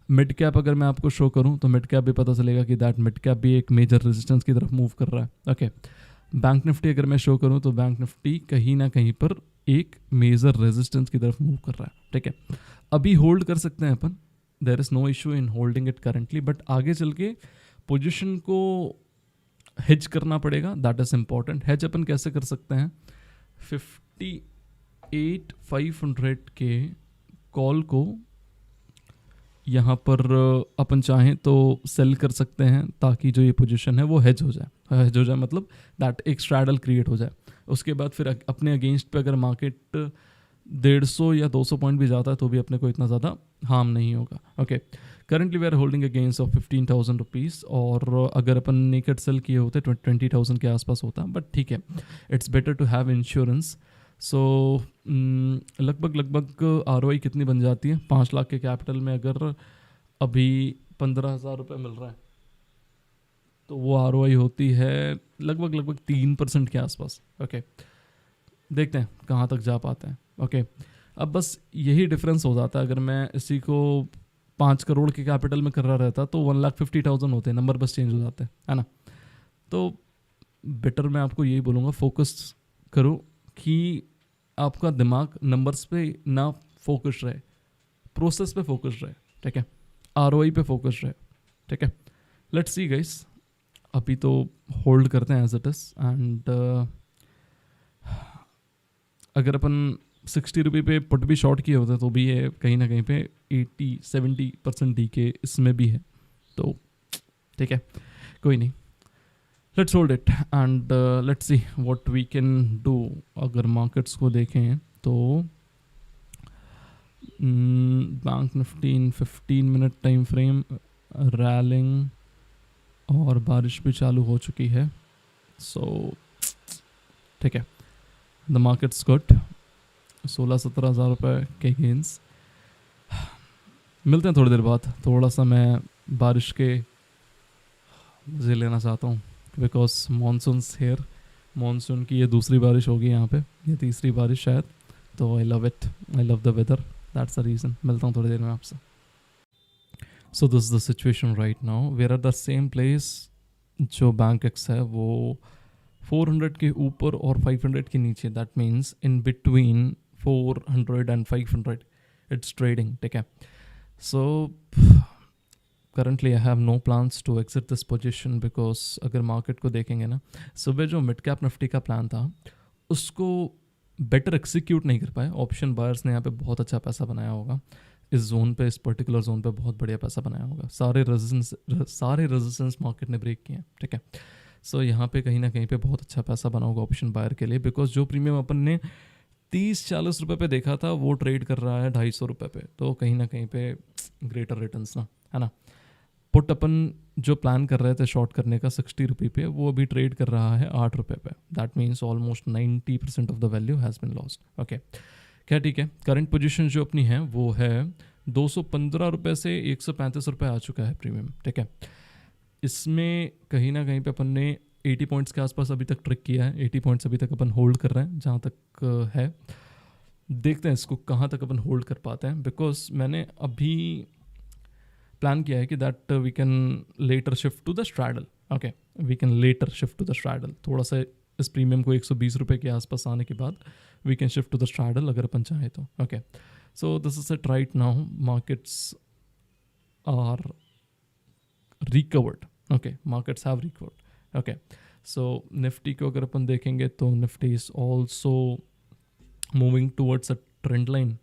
मिड कैप अगर मैं आपको शो करूं तो मिड कैप भी पता चलेगा कि दैट मिड कैप भी एक मेजर रेजिस्टेंस की तरफ मूव कर रहा है। ओके, बैंक निफ्टी अगर मैं शो करूं तो बैंक निफ्टी कहीं ना कहीं पर एक मेजर रेजिस्टेंस की तरफ मूव कर रहा है, ठीक है। अभी होल्ड कर सकते हैं अपन, there is no issue in holding it currently, but आगे चल के पोजिशन को हेज करना पड़ेगा, दैट इज़ इम्पॉर्टेंट। हेज अपन कैसे कर सकते हैं, 58,500 के कॉल को यहाँ पर अपन चाहें तो सेल कर सकते हैं ताकि जो ये पोजीशन है वो हेज हो जाए। हेज हो जाए मतलब दैट एक स्ट्रैडल क्रिएट हो जाए। उसके बाद फिर अपने अगेंस्ट पे अगर मार्केट 150 या 200 पॉइंट भी जाता है तो भी अपने को इतना ज़्यादा हार्म नहीं होगा। Okay, currently we are holding a gains of 15,000 rupees, और अगर अपन नेकेड सेल किए होते 20,000 के आसपास होता, बट ठीक है, it's better to have insurance. So लगभग ROI कितनी बन जाती है 5 लाख के कैपिटल में? अगर अभी 15,000 रुपये मिल रहा है तो वो ROI होती है लगभग 3% के आसपास. ओके, देखते हैं कहाँ तक जा पाते हैं. ओके, अब बस यही डिफरेंस हो जाता है. अगर मैं इसी को 5 करोड़ के कैपिटल में कर रहा रहता तो 1,50,000 होते हैं, नंबर बस चेंज हो जाते हैं, है ना. तो बेटर मैं आपको यही बोलूँगा, फोकस करो कि आपका दिमाग नंबर्स पे ना फोकस रहे, प्रोसेस पे फोकस रहे. ठीक है, ROI पे फोकस रहे. ठीक है, लेट्स सी गाइस. अभी तो होल्ड करते हैं एज इट इज़. एंड अगर अपन 60 रुपये पे पुट भी शॉर्ट किए होते तो भी ये कहीं ना कहीं पे 80-70% डी के इसमें भी है. तो ठीक है, कोई नहीं, let's hold it and let's see what we can do. अगर मार्केट्स को देखें तो bank Nifty in 15 minute time frame rallying, और बारिश भी चालू हो चुकी है. सो ठीक है, द मार्केट्स गुड. 16-17 हज़ार रुपये के गेंस. मिलते हैं थोड़ी देर बाद. थोड़ा सा मैं बारिश के मज़े लेना चाहता हूँ, बिकॉज मानसून्स हेयर. मानसून की ये दूसरी बारिश होगी यहाँ पे, ये तीसरी बारिश शायद. तो I love it, I love the weather, that's the reason. मिलता हूँ थोड़ी देर में आपसे. So this is the situation right now. We are at the same place. जो बैंक एक्स है वो 400 के ऊपर और 500 के नीचे, that means in between 400 and 500 it's trading. ठीक है, so currently I have no plans to exit this position, because अगर मार्केट को देखेंगे ना, सुबह जो मिड कैप निफ्टी का प्लान था उसको बेटर एक्सिक्यूट नहीं कर पाए. ऑप्शन बायर्स ने यहाँ पे बहुत अच्छा पैसा बनाया होगा इस जोन पे, इस पर्टिकुलर जोन पे बहुत बढ़िया पैसा बनाया होगा. सारे रेजिस्टेंस मार्केट ने ब्रेक किए हैं. ठीक है, सो यहाँ पे कहीं ना कहीं पे बहुत अच्छा पैसा बना होगा ऑप्शन बायर के लिए, बिकॉज जो प्रीमियम अपन ने 30-40 रुपये पे देखा था वो ट्रेड कर रहा है 250 रुपये पे. तो कहीं ना कहीं पे ग्रेटर रिटर्न्स ना, है ना. पुट अपन जो प्लान कर रहे थे शॉर्ट करने का 60 रुपये पे, वो अभी ट्रेड कर रहा है 8 रुपये पे. That means almost 90% of the value has been lost. Okay, क्या ठीक है. करंट पोजीशन जो अपनी है वो है 215 रुपये से 135 रुपये आ चुका है प्रीमियम. ठीक है, इसमें कहीं ना कहीं पे अपन ने 80 पॉइंट्स के आसपास अभी तक ट्रिक किया है. 80 पॉइंट्स अभी तक अपन होल्ड कर रहे हैं जहाँ तक है. देखते हैं इसको कहाँ तक अपन होल्ड कर पाते हैं, बिकॉज मैंने अभी प्लान किया है कि that we can later shift to the straddle. Okay, we can later shift to the straddle. थोड़ा सा इस प्रीमियम को 120 रुपये के आसपास आने के बाद we can shift to the straddle अगर अपन चाहें तो. Okay, so this is it right now. Markets are recovered. Okay, markets have recovered. Okay, so Nifty को अगर अपन देखेंगे तो Nifty is also moving towards a trend line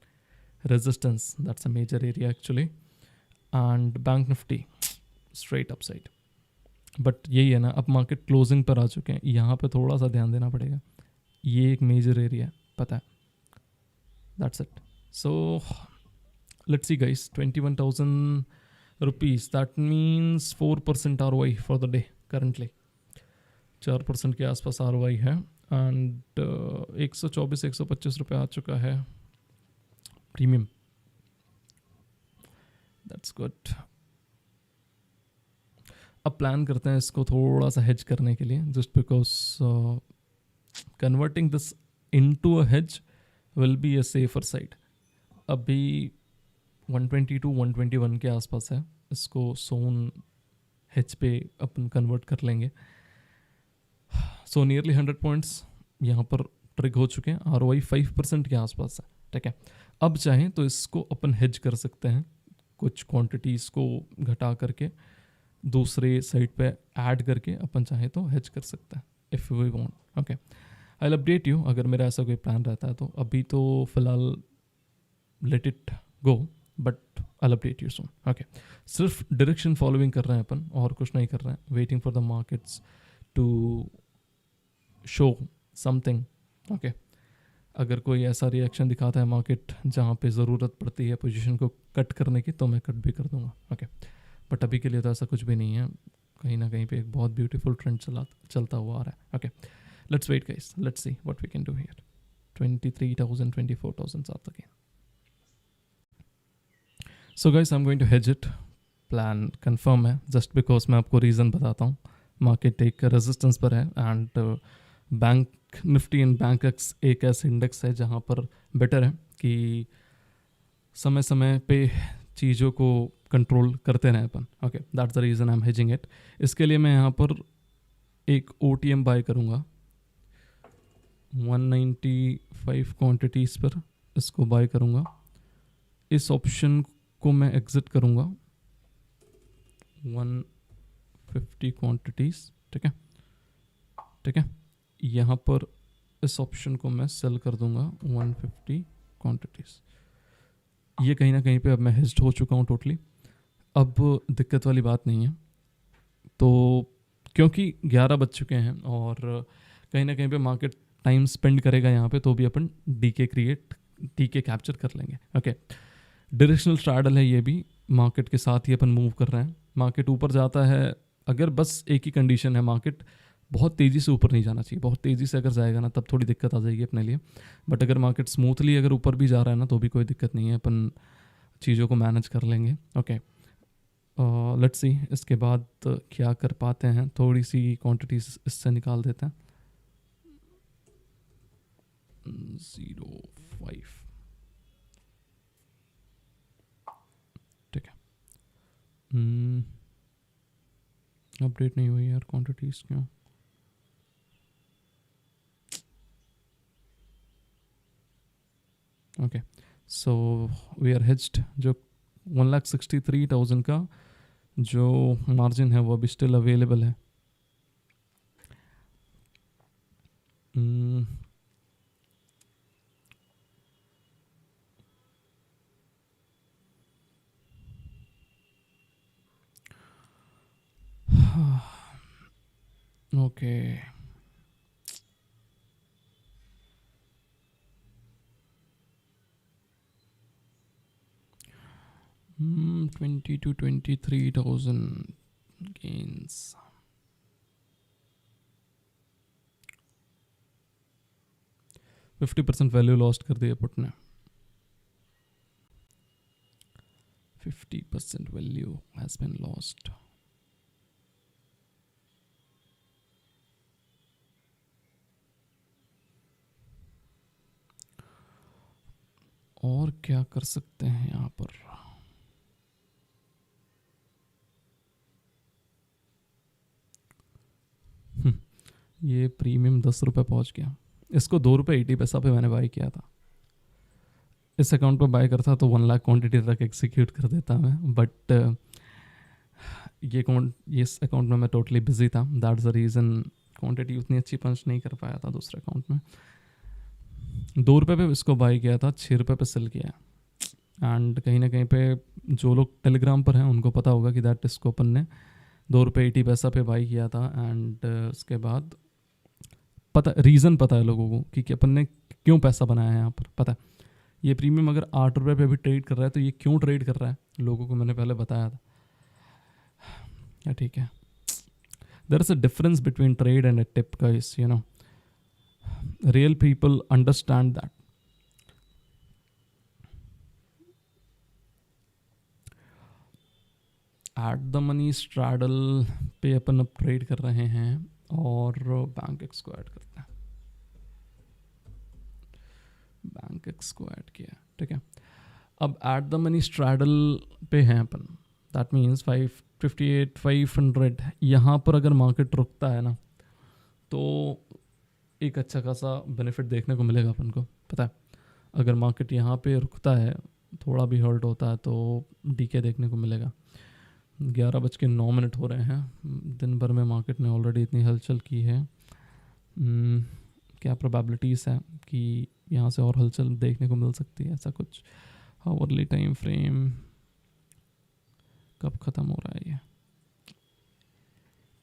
resistance. That's a major area actually. And bank Nifty straight upside. But यही है ना, अब market closing पर आ चुके हैं, यहाँ पे थोड़ा सा ध्यान देना पड़ेगा. ये एक मेजर एरिया है, पता है. That's it. So let's see guys, 21,000 rupees, that means 4% ROI for the day. Currently 4% के आसपास ROI है. एंड 124-125 रुपये आ चुका है प्रीमियम. That's good. अब प्लान करते हैं इसको थोड़ा सा हेज करने के लिए, just because converting this into a hedge will be a safer side. अभी 122-121 के आसपास है. इसको सोन हेज पे अपन कन्वर्ट कर लेंगे. सो नियरली 100 पॉइंट्स यहाँ पर ट्रिग हो चुके हैं. ROI 5% के आसपास है. ठीक है, अब चाहें तो इसको अपन हेज कर सकते हैं, कुछ क्वांटिटीज़ को घटा करके दूसरे साइड पे ऐड करके अपन चाहें तो हेज कर सकते हैं if we want. Okay, I will update you अगर मेरा ऐसा कोई प्लान रहता है तो. अभी तो फिलहाल let it go, but I will update you soon. Okay, सिर्फ डायरेक्शन फॉलोइंग कर रहे हैं अपन, और कुछ नहीं कर रहे हैं. Waiting for the markets to show something. Okay, अगर कोई ऐसा रिएक्शन दिखाता है मार्केट जहाँ पे ज़रूरत पड़ती है पोजीशन को कट करने की, तो मैं कट भी कर दूंगा। ओके, बट अभी के लिए तो ऐसा कुछ भी नहीं है, कहीं ना कहीं पे एक बहुत ब्यूटीफुल ट्रेंड चलता हुआ आ रहा है। Okay, let's wait guys, let's see what we can do here. 23,000 24,000 साथ again. So guys, I am going to hedge it. Plan confirm है, जस्ट बिकॉज मैं आपको रीज़न बताता हूँ। मार्केट एक रेजिस्टेंस पर है and bank Nifty and bank x एक ऐसे इंडेक्स है जहाँ पर बेटर है कि समय समय पे चीज़ों को कंट्रोल करते रहें अपन। Okay, that's the reason I am hedging it. इसके लिए मैं यहाँ पर एक OTM बाय करूँगा 195 क्वांटिटीज़ पर, इसको बाय करूँगा। इस ऑप्शन को मैं एग्जिट करूँगा 150 क्वांटिटीज़। ठीक है, ठीक है। यहाँ पर इस ऑप्शन को मैं सेल कर दूंगा 150 क्वांटिटीज़। ये कहीं ना कहीं पे अब मैं हेज्ड हो चुका हूँ टोटली, अब दिक्कत वाली बात नहीं है। तो क्योंकि 11 बज चुके हैं और कहीं ना कहीं पे मार्केट टाइम स्पेंड करेगा यहाँ पे, तो भी अपन डीके कैप्चर कर लेंगे। ओके, डायरेक्शनल स्ट्रैडल है ये भी, मार्केट के साथ ही अपन मूव कर रहे हैं। मार्केट ऊपर जाता है, अगर बस एक ही कंडीशन है, मार्केट बहुत तेज़ी से ऊपर नहीं जाना चाहिए। बहुत तेज़ी से अगर जाएगा ना तब थोड़ी दिक्कत आ जाएगी अपने लिए, बट अगर मार्केट स्मूथली अगर ऊपर भी जा रहा है ना तो भी कोई दिक्कत नहीं है, अपन चीज़ों को मैनेज कर लेंगे। ओके, लेट्स सी इसके बाद क्या कर पाते हैं। थोड़ी सी क्वांटिटीज इससे निकाल देते हैं। 0.5 ठीक है। अपडेट नहीं हुई यार क्वांटिटीज, क्यों? Okay, so we are hedged. जो 1,63,000 का जो मार्जिन है वो अभी स्टिल अवेलेबल है। Okay, Hmm, 20 to 23,000 gains. %50 value lost कर दिया पुट ने। 50% वैल्यू हैज बीन लॉस्ट। और क्या कर सकते हैं यहाँ पर? ये प्रीमियम 10 रुपये पहुँच गया। इसको 2 रुपये 80 पैसा पे मैंने बाय किया था। इस अकाउंट पर बाय करता तो 1 लाख क्वांटिटी तक एग्जीक्यूट कर देता मैं, बट ये इस अकाउंट में मैं टोटली बिजी था। दैट्स द रीज़न क्वांटिटी उतनी अच्छी पंच नहीं कर पाया था दूसरे अकाउंट में। 2 रुपये पे इसको बाय किया था, 6 रुपये पे सेल किया। एंड कहीं ना कहीं पे जो लोग टेलीग्राम पर हैं उनको पता होगा कि दैट इसको अपन ने 2 रुपये 80 पैसा पे बाई किया था। एंड उसके बाद रीज़न पता है लोगों को कि अपन ने क्यों पैसा बनाया है यहाँ पर, पता है। ये प्रीमियम अगर 8 रुपये पे भी ट्रेड कर रहा है तो ये क्यों ट्रेड कर रहा है, लोगों को मैंने पहले बताया था। या ठीक है, there is a difference between trade and a tip guys, you know. Real people understand that. At the money straddle पे अपन अब ट्रेड कर रहे हैं और बैंक एक्स को ऐड करते हैं। बैंक एक्स को ऐड किया, ठीक है। अब एट द मनी स्ट्रैडल पे हैं अपन, दैट मीन्स 558,500। यहाँ पर अगर मार्केट रुकता है ना तो एक अच्छा खासा बेनिफिट देखने को मिलेगा अपन को, पता है। अगर मार्केट यहाँ पे रुकता है, थोड़ा भी हर्ट होता है तो डीके देखने को मिलेगा। 11:09 हो रहे हैं। दिन भर में मार्केट ने ऑलरेडी इतनी हलचल की है। क्या प्रोबेबिलिटीज़ हैं कि यहाँ से और हलचल देखने को मिल सकती है, ऐसा कुछ? आवर्ली टाइम फ्रेम कब ख़त्म हो रहा है ये?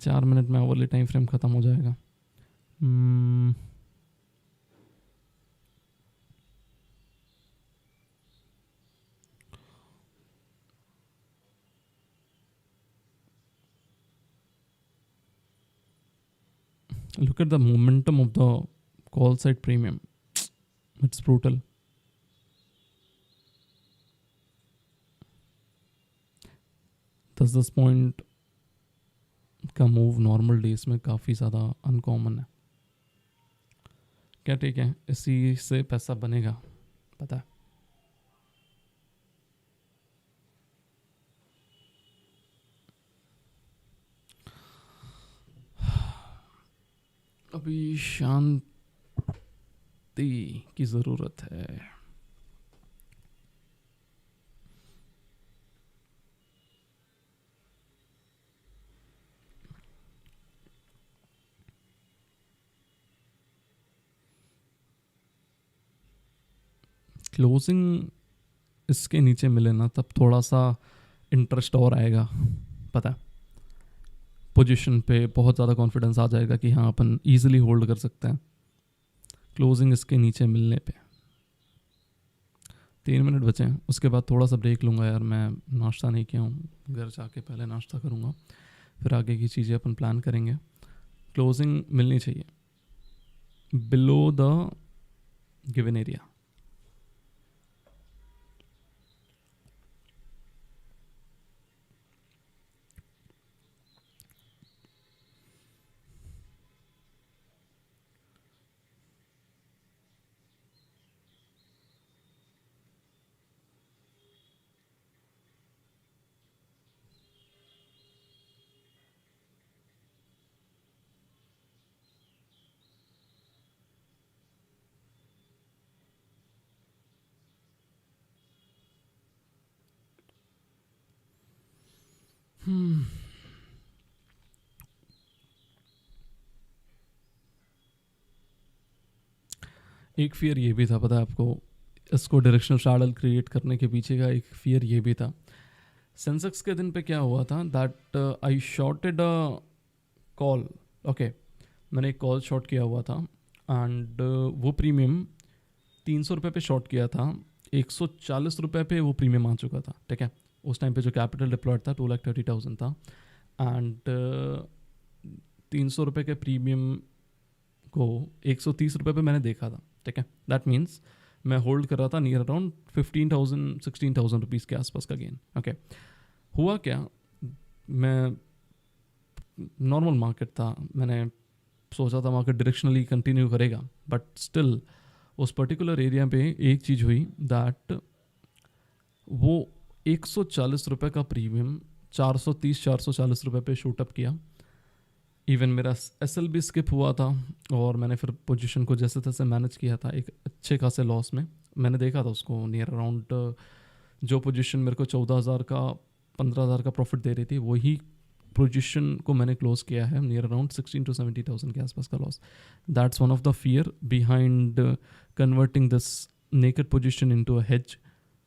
4 मिनट में आवर्ली टाइम फ्रेम ख़त्म हो जाएगा। Look at the momentum of the call side premium. It's brutal. $10 point का मूव नॉर्मल डेज में काफ़ी ज़्यादा अनकॉमन है. क्या ठीक है, इसी से पैसा बनेगा, पता है. अभी शांति की ज़रूरत है. क्लोजिंग इसके नीचे मिले ना तब थोड़ा सा इंटरेस्ट और आएगा, पता है. पोजीशन पे बहुत ज़्यादा कॉन्फिडेंस आ जाएगा कि हाँ अपन ईजिली होल्ड कर सकते हैं. क्लोजिंग इसके नीचे मिलने पे 3 मिनट बचे हैं, उसके बाद थोड़ा सा ब्रेक लूँगा यार. मैं नाश्ता नहीं किया हूँ, घर जाके पहले नाश्ता करूँगा, फिर आगे की चीज़ें अपन प्लान करेंगे. क्लोजिंग मिलनी चाहिए बिलो द गिवन एरिया. एक फियर ये भी था, पता है आपको, इसको डायरेक्शनल सैडल क्रिएट करने के पीछे का एक फियर ये भी था. सेंसेक्स के दिन पे क्या हुआ था that I shorted a call. Okay, मैंने एक कॉल शॉर्ट किया हुआ था एंड वो प्रीमियम 300 रुपये पे शॉर्ट किया था. 140 रुपये पे वो प्रीमियम आ चुका था. ठीक है, उस टाइम पे जो कैपिटल डिप्लॉयड था 2,30,000 था एंड 300 रुपये के प्रीमियम को 130 रुपये पे मैंने देखा था. ठीक है, दैट मीन्स मैं होल्ड कर रहा था नियर अराउंड 15,000-16,000 रुपीज़ के आसपास का गेन. ओके, हुआ क्या, मैं नॉर्मल मार्केट था, मैंने सोचा था मार्केट डायरेक्शनली कंटिन्यू करेगा, बट स्टिल उस पर्टिकुलर एरिया पे एक चीज़ हुई दैट वो 140 रुपये का प्रीमियम 430-440 रुपये पे शूटअप किया. इवन मेरा SL भी स्किप हुआ था और मैंने फिर पोजीशन को जैसे तैसे मैनेज किया था एक अच्छे खासे लॉस में. मैंने देखा था उसको नियर अराउंड जो पोजीशन मेरे को 14,000 का 15,000 का प्रॉफिट दे रही थी, वही पोजीशन को मैंने क्लोज किया है नियर अराउंड 16,000-17,000 के आसपास का loss. That's one of the fear behind converting this naked position into a hedge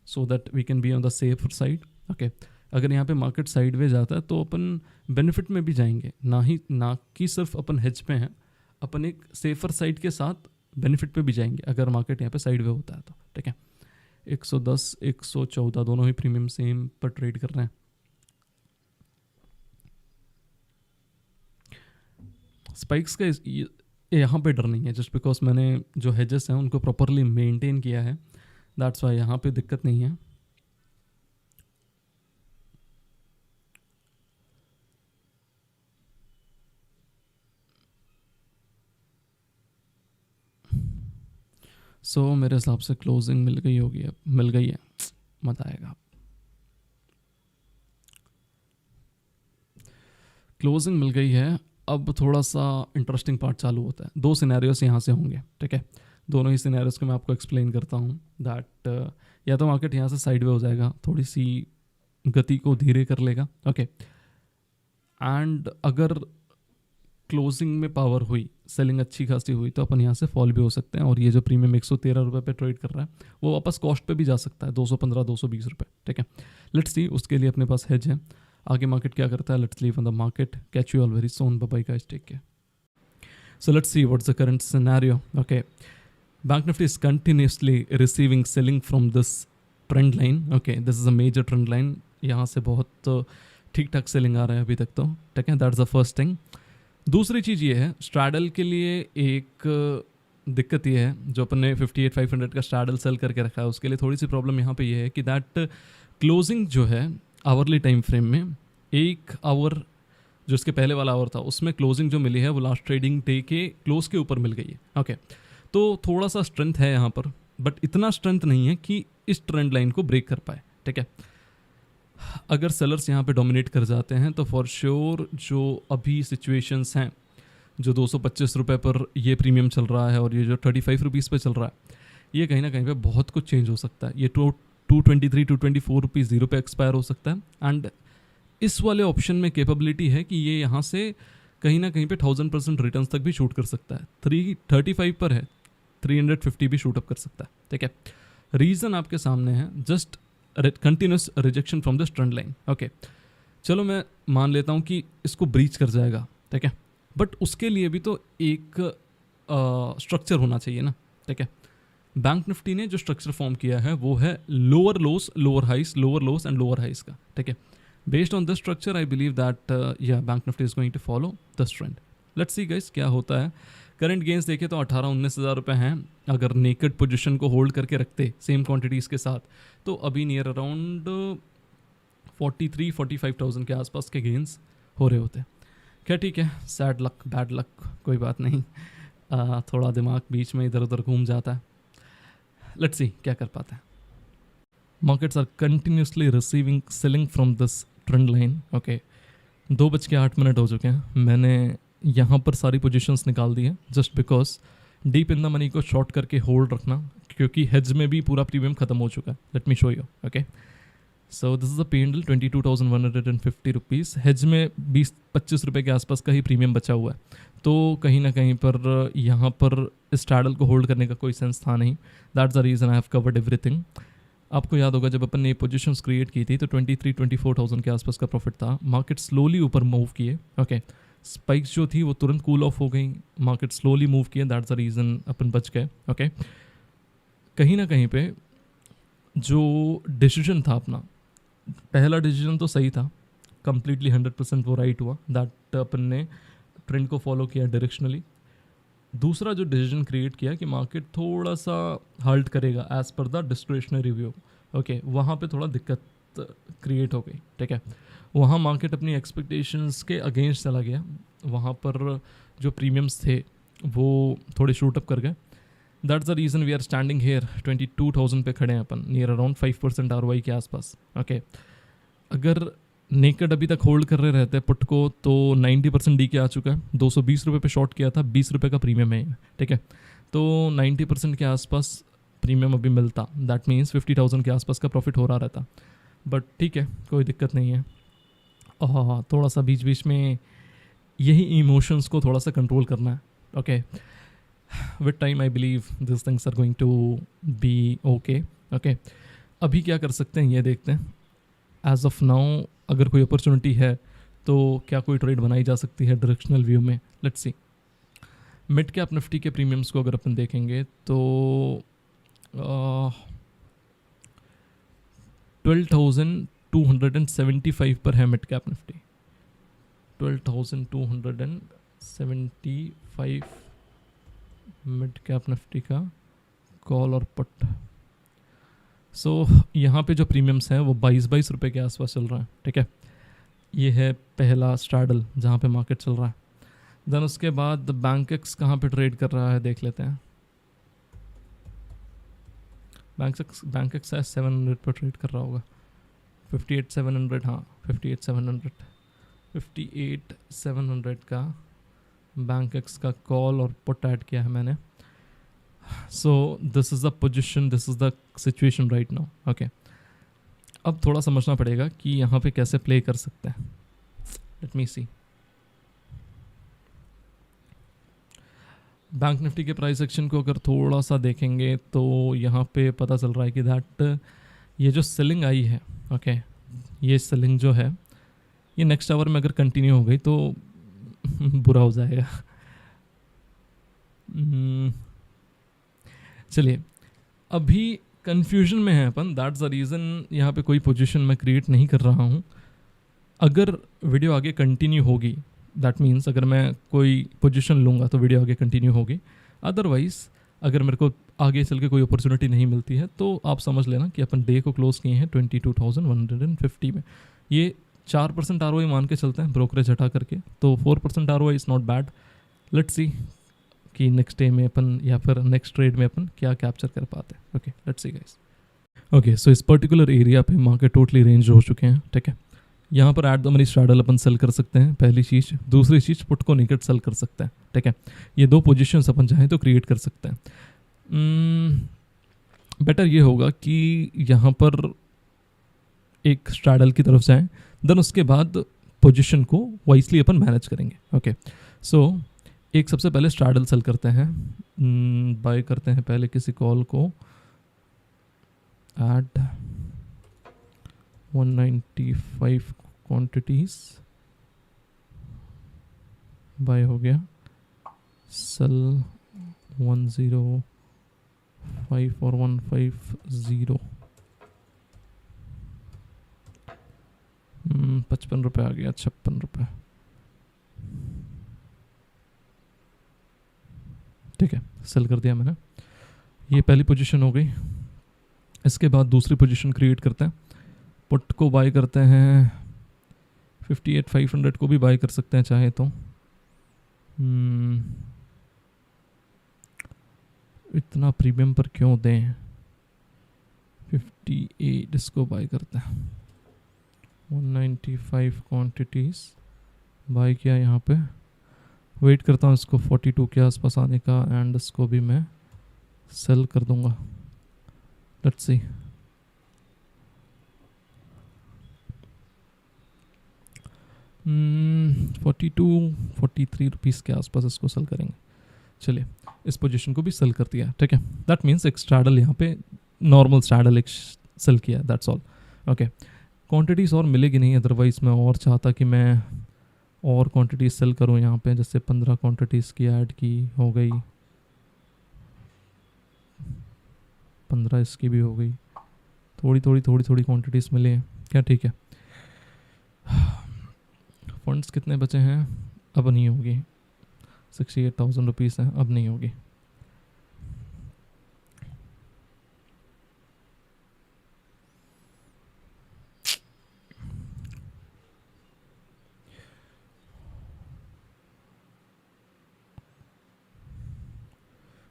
so that we can be on the safer side. Okay, अगर यहाँ पे मार्केट साइडवेज आता है तो अपन बेनिफिट में भी जाएंगे, ना कि सिर्फ अपन हेज पे हैं, अपन एक सेफर साइड के साथ बेनिफिट पे भी जाएंगे अगर मार्केट यहाँ पे साइडवे होता है तो. ठीक है, 110 114 दोनों ही प्रीमियम सेम पर ट्रेड कर रहे हैं. स्पाइक्स का यहाँ पे डर नहीं है, जस्ट बिकॉज मैंने जो हेजेस हैं उनको प्रॉपरली मेंटेन किया है, दैट्स वाई यहाँ पे दिक्कत नहीं है. सो मेरे हिसाब से क्लोजिंग मिल गई होगी, अब मिल गई है, मज़ा आएगा. क्लोजिंग मिल गई है, अब थोड़ा सा इंटरेस्टिंग पार्ट चालू होता है. 2 सिनेरियोस यहाँ से होंगे. ठीक है, दोनों ही सिनेरियोस को मैं आपको एक्सप्लेन करता हूँ दैट या तो मार्केट यहाँ से साइडवे हो जाएगा, थोड़ी सी गति को धीरे कर लेगा. ओके, एंड अगर क्लोजिंग में पावर हुई, सेलिंग अच्छी खासी हुई, तो अपन यहाँ से फॉल भी हो सकते हैं और ये जो प्रीमियम 113 रुपये पे ट्रेड कर रहा है वो वापस कॉस्ट पे भी जा सकता है 215-220 रुपये. ठीक है, लेट्स सी, उसके लिए अपने पास हेज है. आगे मार्केट क्या करता है, let's leave on the market. Catch you all very soon, bye bye guys, take care. So let's see what's the current scenario. Okay, bank Nifty is continuously receiving selling from this trend line. Okay, this is a major trend line, यहाँ से बहुत ठीक ठाक selling आ रहा है अभी तक तो. ठीक है, दैट्स द फर्स्ट थिंग. दूसरी चीज़ ये है, स्ट्रैडल के लिए एक दिक्कत ये है, जो अपन ने 58,500 का स्ट्रैडल सेल करके रखा है उसके लिए थोड़ी सी प्रॉब्लम यहाँ पे ये है कि दैट क्लोजिंग जो है आवरली टाइम फ्रेम में, 1 आवर जो इसके पहले वाला आवर था उसमें क्लोजिंग जो मिली है वो लास्ट ट्रेडिंग डे के क्लोज के ऊपर मिल गई है। ओके, तो थोड़ा सा स्ट्रेंथ है यहाँ पर, बट इतना स्ट्रेंथ नहीं है कि इस ट्रेंड लाइन को ब्रेक कर पाए। ठीक है, अगर सेलर्स यहाँ पे डोमिनेट कर जाते हैं तो फॉर श्योर जो अभी सिचुएशंस हैं, जो 225 रुपये पर ये प्रीमियम चल रहा है और ये जो 35 रुपीज़ पे चल रहा है, ये कहीं ना कहीं पे बहुत कुछ चेंज हो सकता है। ये 223 224 रुपीज़ 0 पे एक्सपायर हो सकता है। एंड इस वाले ऑप्शन में कैपेबिलिटी है कि ये यहाँ से कहीं ना कहीं पे 1000% रिटर्न्स तक भी शूट कर सकता है। 335 पर है, 350 भी शूट अप कर सकता है। ठीक है, रीज़न आपके सामने है, just continuous rejection from the trend line. Okay, चलो मैं मान लेता हूँ कि इसको ब्रीच कर जाएगा। ठीक है, बट उसके लिए भी तो एक स्ट्रक्चर होना चाहिए ना। ठीक है, बैंक निफ्टी ने जो स्ट्रक्चर फॉर्म किया है वो है lower lows lower highs, lower lows and lower highs का। ठीक है, based on this structure I believe that bank Nifty is going to follow this trend. Let's see guys क्या होता है। करंट गेंस देखें तो 18-19 हज़ार रुपये हैं। अगर नेकेड पोजीशन को होल्ड करके रखते सेम क्वांटिटीज़ के साथ तो अभी नियर अराउंड 43-45,000 के आसपास के गेंस हो रहे होते। क्या ठीक है, सैड लक बैड लक कोई बात नहीं, थोड़ा दिमाग बीच में इधर उधर घूम जाता है। लेट्स सी क्या कर पाता है। Markets are continuously receiving selling from this trend line. Okay, 2:08 हो चुके हैं। मैंने यहाँ पर सारी पोजीशंस निकाल दी है just because deep in the money को शॉर्ट करके होल्ड रखना, क्योंकि हेज में भी पूरा प्रीमियम खत्म हो चुका है। Let me show you. Okay, so this is a P&L 22,150 rupees. Hedge में 20-25 रुपये के आसपास का ही प्रीमियम बचा हुआ है, तो कहीं ना कहीं पर यहाँ पर स्ट्रैडल को होल्ड करने का कोई सेंस था नहीं। That's the reason I have covered everything. आपको याद होगा जब अपन ने पोजीशंस क्रिएट की थी तो 23-24,000 के आसपास का प्रॉफिट था। मार्केट स्लोली ऊपर मूव किए। ओके, स्पाइक्स जो थी वो तुरंत कूल ऑफ हो गई, मार्केट स्लोली मूव किए, दैट्स द रीज़न अपन बच गए। ओके, कहीं ना कहीं पे जो डिसीजन था अपना, पहला डिसीजन तो सही था, कंप्लीटली 100% वो राइट हुआ, दैट अपन ने ट्रेंड को फॉलो किया डायरेक्शनली। दूसरा जो डिसीजन क्रिएट किया कि मार्केट थोड़ा सा हाल्ट करेगा as per the discretionary review. Okay, वहाँ पे थोड़ा दिक्कत क्रिएट हो गई। ठीक है, वहाँ मार्केट अपनी एक्सपेक्टेशंस के अगेंस्ट चला गया, वहाँ पर जो प्रीमियम्स थे वो थोड़े शूट अप कर गए। That's the reason we are standing here 22,000 पे खड़े हैं अपन, नियर अराउंड 5% ROI के आसपास। ओके, अगर नेकेड अभी तक होल्ड कर रहे रहते पुट को तो 90% डी के आ चुका है। 220 रुपये पे शॉर्ट किया था, 20 रुपये का प्रीमियम है। ठीक है, तो 90% के आसपास प्रीमियम अभी मिलता, दैट मीन्स 50,000 के आसपास का प्रॉफिट हो रहा रहता। बट ठीक है, कोई दिक्कत नहीं है। थोड़ा सा बीच बीच में यही इमोशंस को थोड़ा सा कंट्रोल करना है। Okay, with time I believe this things are going to be okay. Okay, अभी क्या कर सकते हैं ये देखते हैं। एज ऑफ नाउ अगर कोई अपॉर्चुनिटी है तो क्या कोई ट्रेड बनाई जा सकती है डायरेक्शनल व्यू में। Let's see. Mid cap Nifty के प्रीमियम्स को अगर अपन देखेंगे तो 12,275 पर है mid cap Nifty. 12,275 mid cap Nifty का कॉल और पुट। सो यहाँ पे जो प्रीमियम्स हैं वो 22 रुपये के आसपास चल रहा है। ठीक है, ये है पहला स्ट्रैडल जहाँ पे मार्केट चल रहा है। देन उसके बाद बैंक एक्स कहाँ पे ट्रेड कर रहा है देख लेते हैं। बैंक एक्स 700 पर ट्रेड कर रहा होगा, 58,700। हाँ, 58,700 का बैंक एक्स का कॉल और पुट ऐड किया है मैंने। सो this is the position, this is the situation right now. Okay, अब थोड़ा समझना पड़ेगा कि यहाँ पे कैसे प्ले कर सकते हैं। लेट मी सी। बैंक निफ्टी के प्राइस एक्शन को अगर थोड़ा सा देखेंगे तो यहाँ पे पता चल रहा है कि दैट ये जो सेलिंग आई है, ओके, ये सेलिंग जो है ये नेक्स्ट आवर में अगर कंटिन्यू हो गई तो बुरा हो जाएगा। चलिए, अभी कन्फ्यूजन में है अपन, दैट्स द रीज़न यहाँ पे कोई पोजीशन मैं क्रिएट नहीं कर रहा हूँ। अगर वीडियो आगे कंटिन्यू होगी दैट मीन्स अगर मैं कोई पोजीशन लूँगा तो वीडियो आगे कंटिन्यू होगी, अदरवाइज़ अगर मेरे को आगे चल के कोई अपॉर्चुनिटी नहीं मिलती है तो आप समझ लेना कि अपन डे को क्लोज किए हैं 22,150 में। ये 4% आर मान के चलते हैं ब्रोकरेज हटा करके, तो 4% are is not bad. Let's see कि नेक्स्ट डे में अपन या फिर नेक्स्ट ट्रेड में अपन क्या कैप्चर कर पाते हैं। Okay, let's see guys. Okay, so इस पर्टिकुलर एरिया पे मार्केट टोटली रेंज हो चुके हैं, ठीक है। यहाँ पर एट द मनी स्ट्रैडल अपन सेल कर सकते हैं, पहली चीज़। दूसरी चीज़, पुट को निकट सेल कर सकते हैं, ठीक है। ये दो पोजीशंस अपन चाहें तो क्रिएट कर सकते हैं। बेटर ये होगा कि यहाँ पर एक स्ट्रैडल की तरफ जाएं, देन उसके बाद पोजीशन को वाइसली अपन मैनेज करेंगे। ओके, सो एक सबसे पहले स्ट्रैडल सेल करते हैं, बाय करते हैं पहले किसी कॉल को एट 195 क्वांटिटीज, बाय हो गया। सेल 105 और 150, 55 रुपये आ गया, 56 रुपये, ठीक है, सेल कर दिया मैंने। ये पहली पोजीशन हो गई। इसके बाद दूसरी पोजीशन क्रिएट करते हैं, पुट को बाय करते हैं 58,500 को भी बाय कर सकते हैं चाहे तो। इतना प्रीमियम पर क्यों दें, 58 इसको बाय करते हैं। 195 क्वांटिटीज बाय किया यहाँ पे, वेट करता हूँ इसको 42 के आसपास आने का, एंड इसको भी मैं सेल कर दूंगा। लेट्स सी, ₹42-43 के आसपास इसको सेल करेंगे। चलिए, इस पोजीशन को भी सेल कर दिया, ठीक है। दैट मीन्स एक स्ट्रैडल यहाँ पे नॉर्मल स्ट्रैडल एक सेल किया, दैट्स ऑल। ओके, क्वांटिटीज़ और मिलेगी नहीं, अदरवाइज मैं और चाहता कि मैं और क्वांटिटीज़ सेल करूँ यहाँ पे, जैसे 15 क्वांटिटीज़ की ऐड की हो गई, 15 इसकी भी हो गई, थोड़ी थोड़ी क्वांटिटीज़ मिले, क्या ठीक है। फंड्स कितने बचे हैं, अब नहीं होगी, 68,000 रुपीज़ हैं, अब नहीं होगी।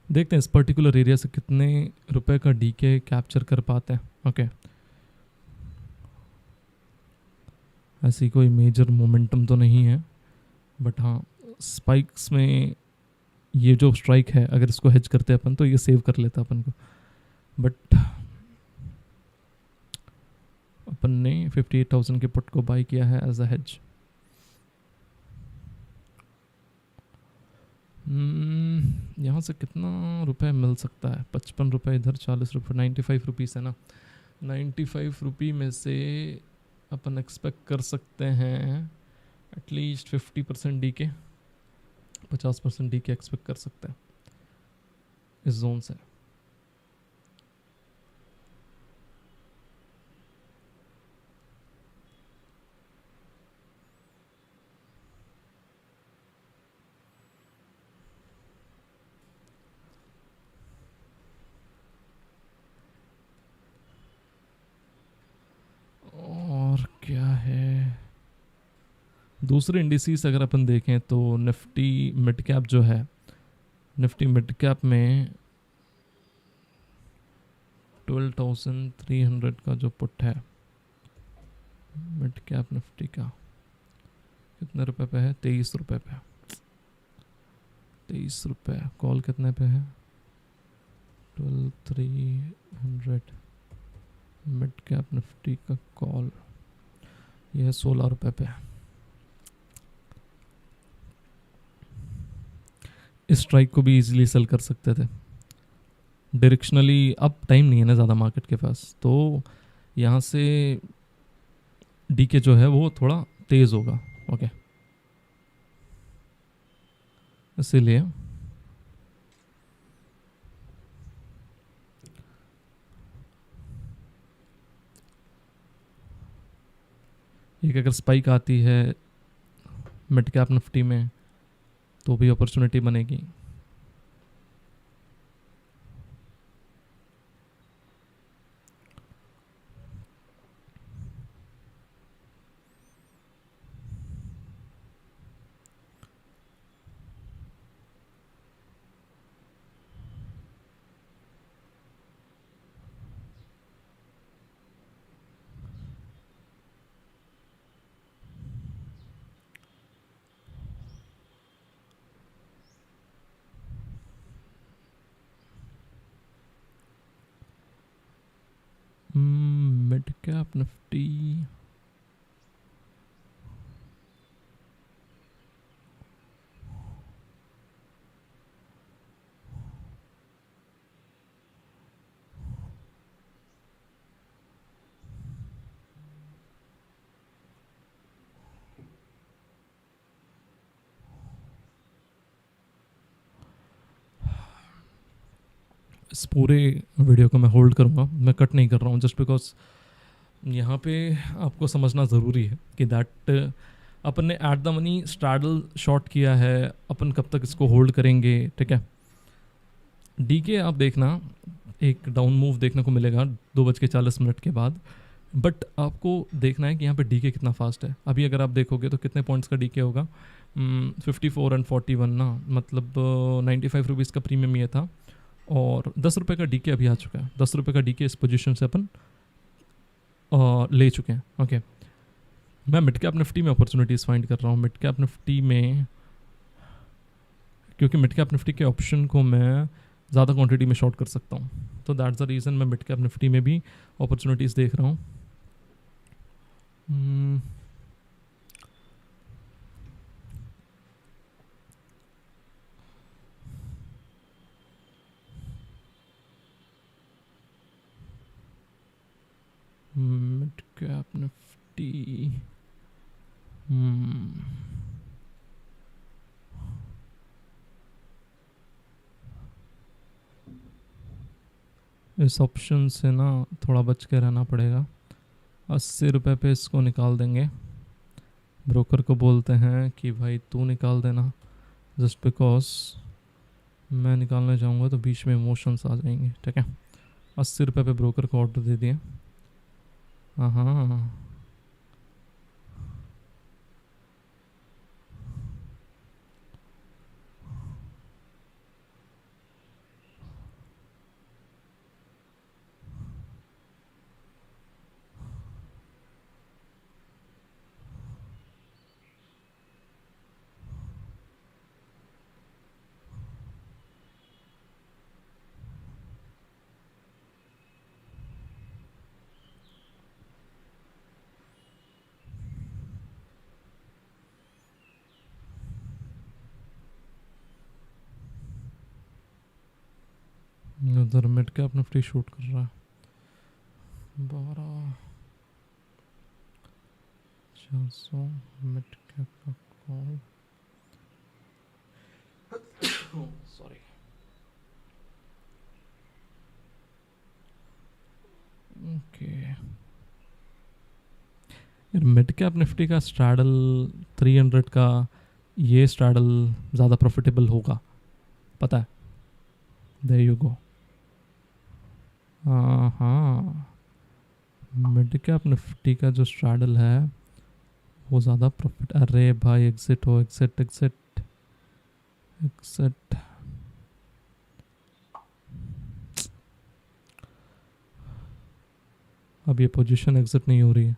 देखते हैं इस पर्टिकुलर एरिया से कितने रुपए का डीके कैप्चर कर पाते हैं। ओके, ऐसी कोई मेजर मोमेंटम तो नहीं है, बट हाँ स्पाइक्स में ये जो स्ट्राइक है, अगर इसको हेज करते हैं अपन तो ये सेव कर लेता अपन को, बट अपन ने 58,000 के पुट को बाय किया है एज अ हेज। यहाँ से कितना रुपए मिल सकता है, 55 रुपये इधर, 40 रुपये, 95 रुपीज़ है ना। 95 रुपये में से अपन एक्सपेक्ट कर सकते हैं एटलीस्ट 50% डी के, 50% डी के एक्सपेक्ट कर सकते हैं इस जोन से। और क्या है, दूसरे इंडिसेस अगर अपन देखें तो निफ्टी मिड कैप जो है, निफ्टी मिड कैप में 12,300 का जो पुट है मिड कैप निफ्टी का, कितने रुपए पे है, 23 रुपये पे, 23 रुपये। कॉल कितने पे है, 12,300 मिड कैप निफ्टी का कॉल, यह है 16 रुपये पे। इस स्ट्राइक को भी इजीली सेल कर सकते थे डायरेक्शनली। अब टाइम नहीं है ना ज़्यादा मार्केट के पास, तो यहाँ से डीके जो है वो थोड़ा तेज़ होगा। ओके, इसीलिए एक अगर स्पाइक आती है मिड कैप निफ्टी में, तो भी अपॉर्चुनिटी बनेगी। मिड कैप निफ्टी इस पूरे वीडियो को मैं होल्ड करूँगा, मैं कट नहीं कर रहा हूँ, जस्ट बिकॉज यहाँ पे आपको समझना ज़रूरी है कि दैट अपन ने eight the money straddle short किया है, अपन कब तक इसको होल्ड करेंगे, ठीक है। डीके आप देखना, एक डाउन मूव देखने को मिलेगा 2:40 के बाद, बट आपको देखना है कि यहाँ पे डीके कितना फास्ट है। अभी अगर आप देखोगे तो कितने पॉइंट्स का डीके होगा, 54 एंड 41 ना, मतलब 95 रुपीज़ का प्रीमियम ये था, और 10 रुपये का डीके अभी आ चुका है। 10 रुपये का डीके इस पोजीशन से अपन ले चुके हैं। ओके, मैं मिड कैप निफ्टी में अपॉर्चुनिटीज़ फाइंड कर रहा हूँ। मिड कैप निफ्टी में, क्योंकि मिड कैप निफ्टी के ऑप्शन को मैं ज़्यादा क्वांटिटी में शॉर्ट कर सकता हूँ, तो दैट्स द रीज़न मैं मिड कैप निफ्टी में भी अपॉर्चुनिटीज़ देख रहा हूँ। मिड कैप निफ्टी, इस ऑप्शन से ना थोड़ा बच के रहना पड़ेगा। 80 रुपये पे इसको निकाल देंगे। ब्रोकर को बोलते हैं कि भाई तू निकाल देना, जस्ट बिकॉज मैं निकालने जाऊंगा तो बीच में इमोशंस आ जाएंगे, ठीक है। 80 रुपये पे ब्रोकर को ऑर्डर दे दिए। हाँ, उधर मिड कैप निफ्टी शूट कर रहा है। 12,400 मिड कैप का कॉल, सॉरी। ओके, यार मिड कैप निफ्टी का स्ट्रैडल 300 का, ये स्ट्रैडल ज़्यादा प्रॉफिटेबल होगा, पता है। There you go. हाँ, मिड कैप निफ्टी का जो स्ट्रैडल है वो ज़्यादा प्रॉफिट। अरे भाई एग्जिट हो, एग्जिट एग्जिट एग्जिट। अब ये पोजीशन एग्जिट नहीं हो रही है।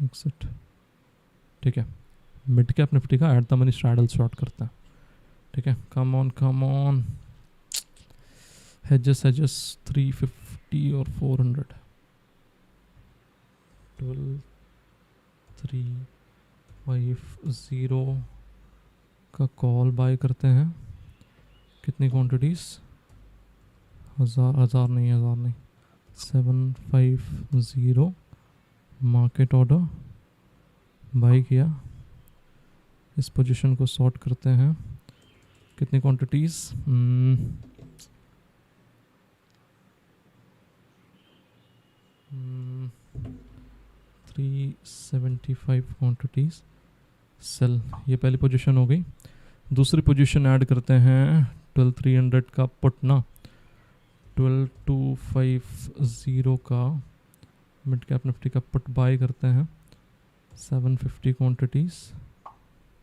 एग्जिट, ठीक है। मिड कैप निफ्टी का eight the money straddle short करता है, ठीक है। Come on come on, hedges hedges 350 और 400, 12350 का कॉल बाय करते हैं। कितनी क्वांटिटीज? 1000 नहीं 750 मार्केट ऑर्डर बाई किया। इस पोजीशन को सॉर्ट करते हैं। कितनी क्वांटिटीज़? 375 क्वांटिटीज सेल, ये पहली पोजीशन हो गई। दूसरी पोजीशन ऐड करते हैं 12300 का पुट ना, 12250 का मिड कैप निफ्टी का पुट बाय करते हैं 750 क्वांटिटीज।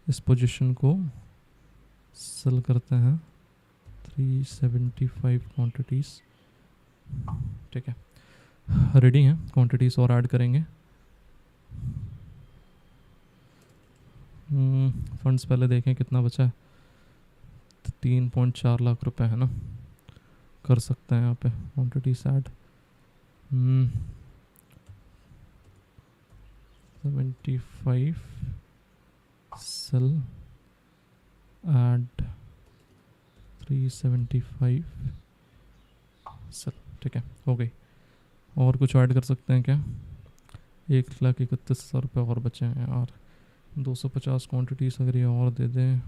इस पोजीशन को सेल करते हैं 375 क्वांटिटीज। ठीक है, रेडी हैं, क्वांटिटीज और ऐड करेंगे। फंड्स पहले देखें कितना बचा है, 3.4 लाख रुपए है ना, कर सकते हैं यहाँ पे quantities add. 75 sell add 375 sell. ठीक है, हो गई। और कुछ ऐड कर सकते हैं क्या? 1,31,000 रुपये और बचे हैं यार। 250 क्वांटिटीज अगर ये और दे दें।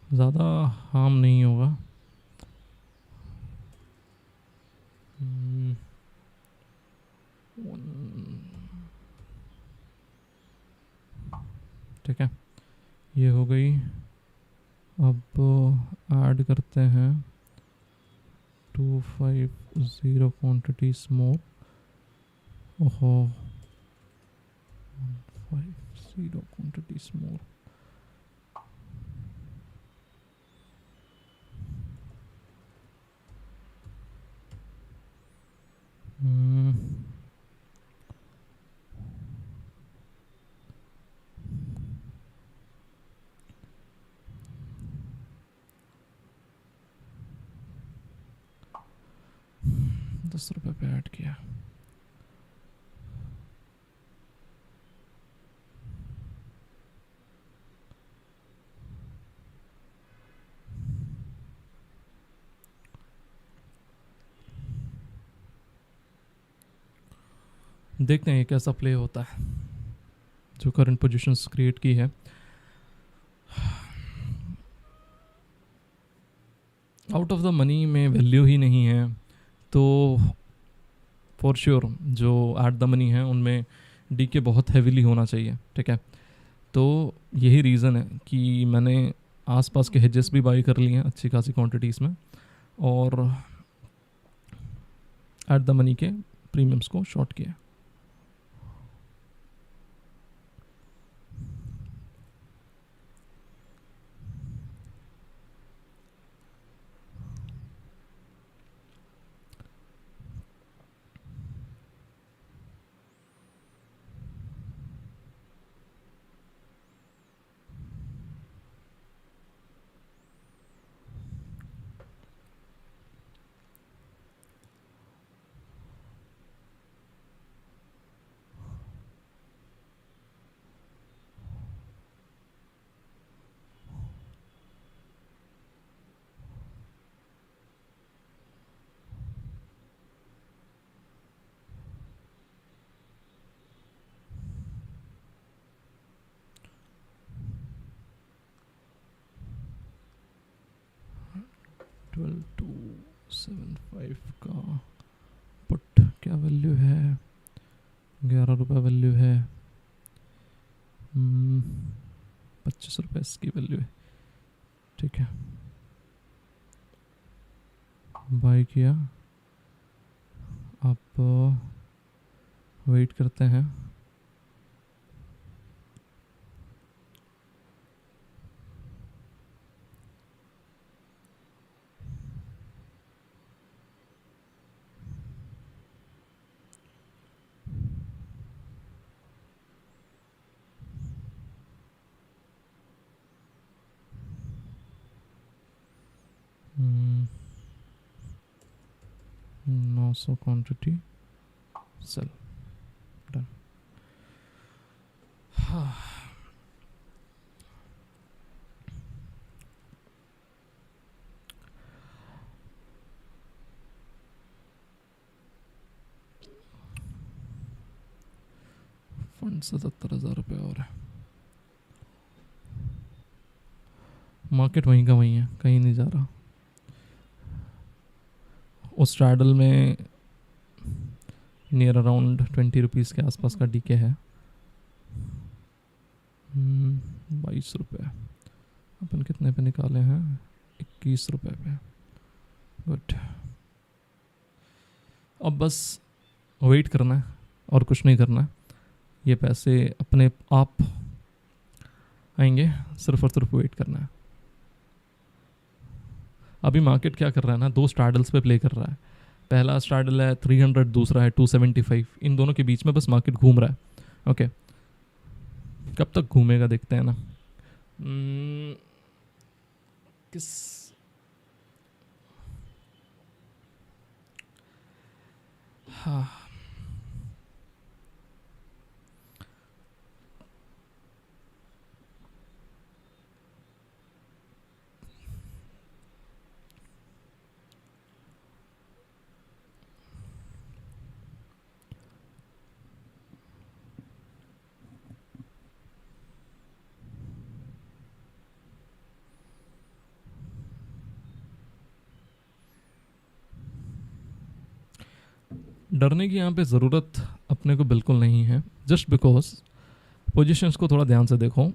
ज़्यादा हार्म नहीं होगा। ठीक है, ये हो गई। अब ऐड करते हैं 250 क्वांटिटीज मोर। ओहो, 150 क्वांटिटीज मोर। ₹10 पे ऐड किया। देखते हैं कैसा प्ले होता है। जो करंट पोजीशंस क्रिएट की है, आउट ऑफ द मनी में वैल्यू ही नहीं है, तो फॉर श्योर जो एट द मनी है उनमें डीके बहुत हेवीली होना चाहिए। ठीक है, तो यही रीज़न है कि मैंने आसपास के हेजेस भी बाई कर लिए हैं अच्छी खासी क्वांटिटीज़ में, और एट द मनी के प्रीमियम्स को शॉर्ट किया। ट्वेल्व टू 75 का पुट क्या वैल्यू है? ₹11 वैल्यू है। 25 रुपये इसकी वैल्यू है। ठीक है, बाय किया। आप वेट करते हैं। Hmm. 900 quantity sell done. Fund 77,000 रुपये और है। मार्केट वहीं का वहीं है, कहीं नहीं जा रहा। उस स्ट्रैडल में नियर अराउंड 20 रुपीज़ के आसपास का डीके है। 22 रुपये। अपन कितने पे निकाले हैं? 21 रुपये पे। गुड। अब बस वेट करना है और कुछ नहीं करना है। ये पैसे अपने आप आएंगे, सिर्फ और सिर्फ वेट करना है। अभी मार्केट क्या कर रहा है ना, 2 स्ट्रैडल्स पे प्ले कर रहा है। पहला स्ट्रैडल है 300, दूसरा है 275। इन दोनों के बीच में बस मार्केट घूम रहा है। ओके, कब तक घूमेगा देखते हैं ना। किस हाँ, डरने की यहाँ पे ज़रूरत अपने को बिल्कुल नहीं है। जस्ट बिकॉज पोजीशंस को थोड़ा ध्यान से देखो।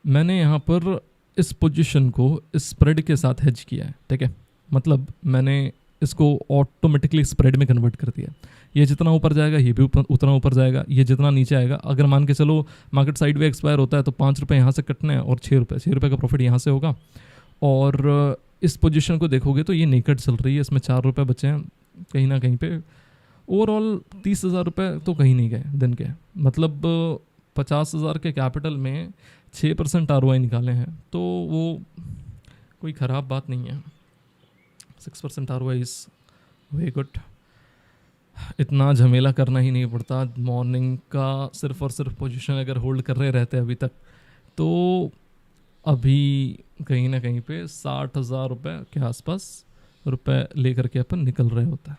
मैंने यहाँ पर इस पोजीशन को इस स्प्रेड के साथ हेज किया है, ठीक है। मतलब मैंने इसको ऑटोमेटिकली स्प्रेड में कन्वर्ट कर दिया। ये जितना ऊपर जाएगा ये भी उतना ऊपर जाएगा, ये जितना नीचे आएगा, अगर मान के चलो मार्केट साइड वे एक्सपायर होता है तो 5 रुपये यहाँ से कटने हैं और 6 रुपये का प्रॉफिट यहाँ से होगा। और इस पोजीशन को देखोगे तो ये नेकड चल रही है, इसमें 4 रुपये बचे हैं कहीं ना कहीं पे। ओवरऑल 30,000 रुपये तो कहीं नहीं गए दिन के। मतलब 50,000 के कैपिटल में 6% ROI निकाले हैं, तो वो कोई ख़राब बात नहीं है। 6% ROI इज़ वेरी गुड। इतना झमेला करना ही नहीं पड़ता। मॉर्निंग का सिर्फ और सिर्फ पोजीशन अगर होल्ड कर रहे रहते अभी तक, तो अभी कहीं ना कहीं पे 60,000 रुपये के आसपास रुपए लेकर के अपन निकल रहे होता है।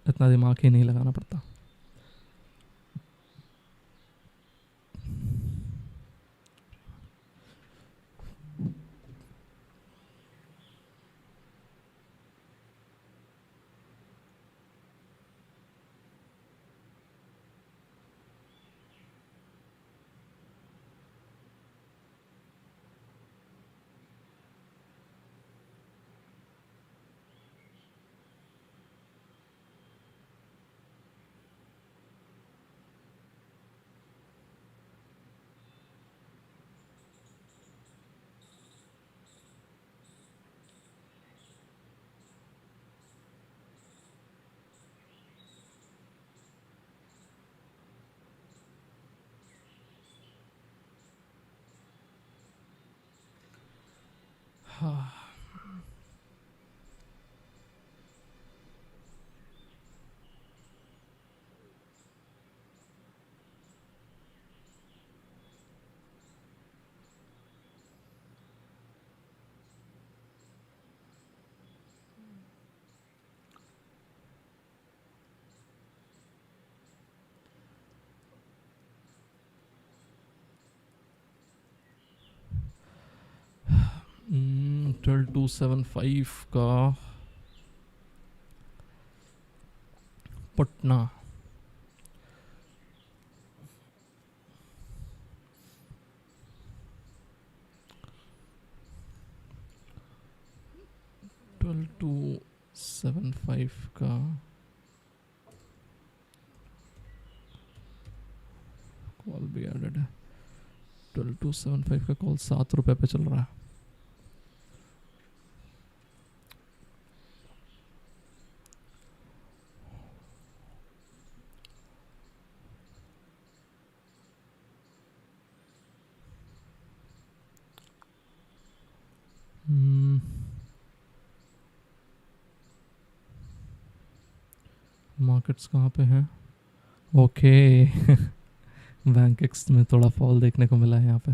इतना दिमाग ही नहीं लगाना पड़ता। हाँ, हम्म, 12,275 का पटना। ट्वेल्व टू 7.5 का कॉल भी एडेड है। 12,275 का कॉल 7 रुपये पे चल रहा है। मार्केट्स कहाँ पे हैं? ओके बैंक एक्स में थोड़ा फॉल देखने को मिला है यहाँ पे।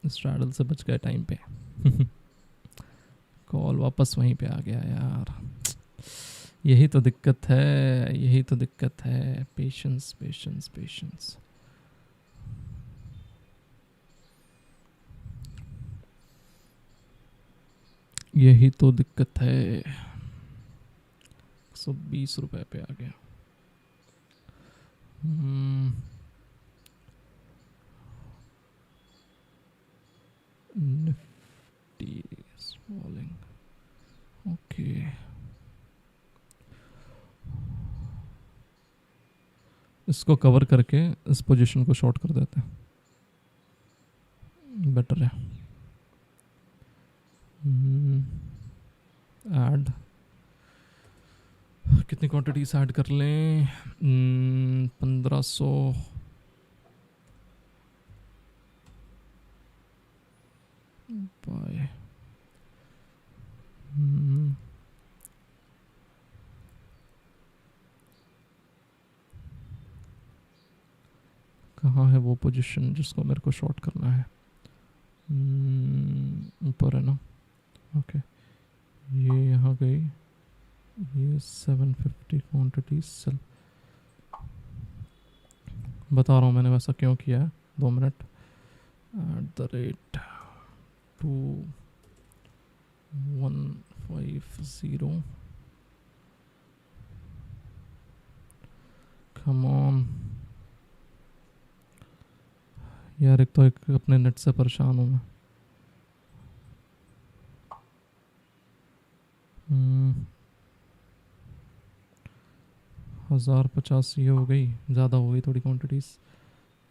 स्ट्रैडल से बच गए टाइम पे कॉल वापस वहीं पे आ गया यार, यही तो दिक्कत है, यही तो दिक्कत है। Patience patience patience. यही तो दिक्कत है। 120 रुपए पे आ गया। Nifty falling, okay. इसको कवर करके इस पोजीशन को शॉर्ट कर देते हैं, बेटर है। ऐड कितनी क्वांटिटीज ऐड कर लें? 1500। बाय। कहाँ है वो पोजीशन जिसको मेरे को शॉर्ट करना है? ऊपर है ना, ओके। ये यहाँ गई, ये 750 क्वांटिटी सेल। बता रहा हूँ मैंने वैसा क्यों किया है, 2 मिनट। @2150, कम ऑन यार। एक तो एक अपने नेट से परेशान हूँ मैं। 1050 ये हो गई, ज़्यादा हो गई थोड़ी क्वांटिटीज़।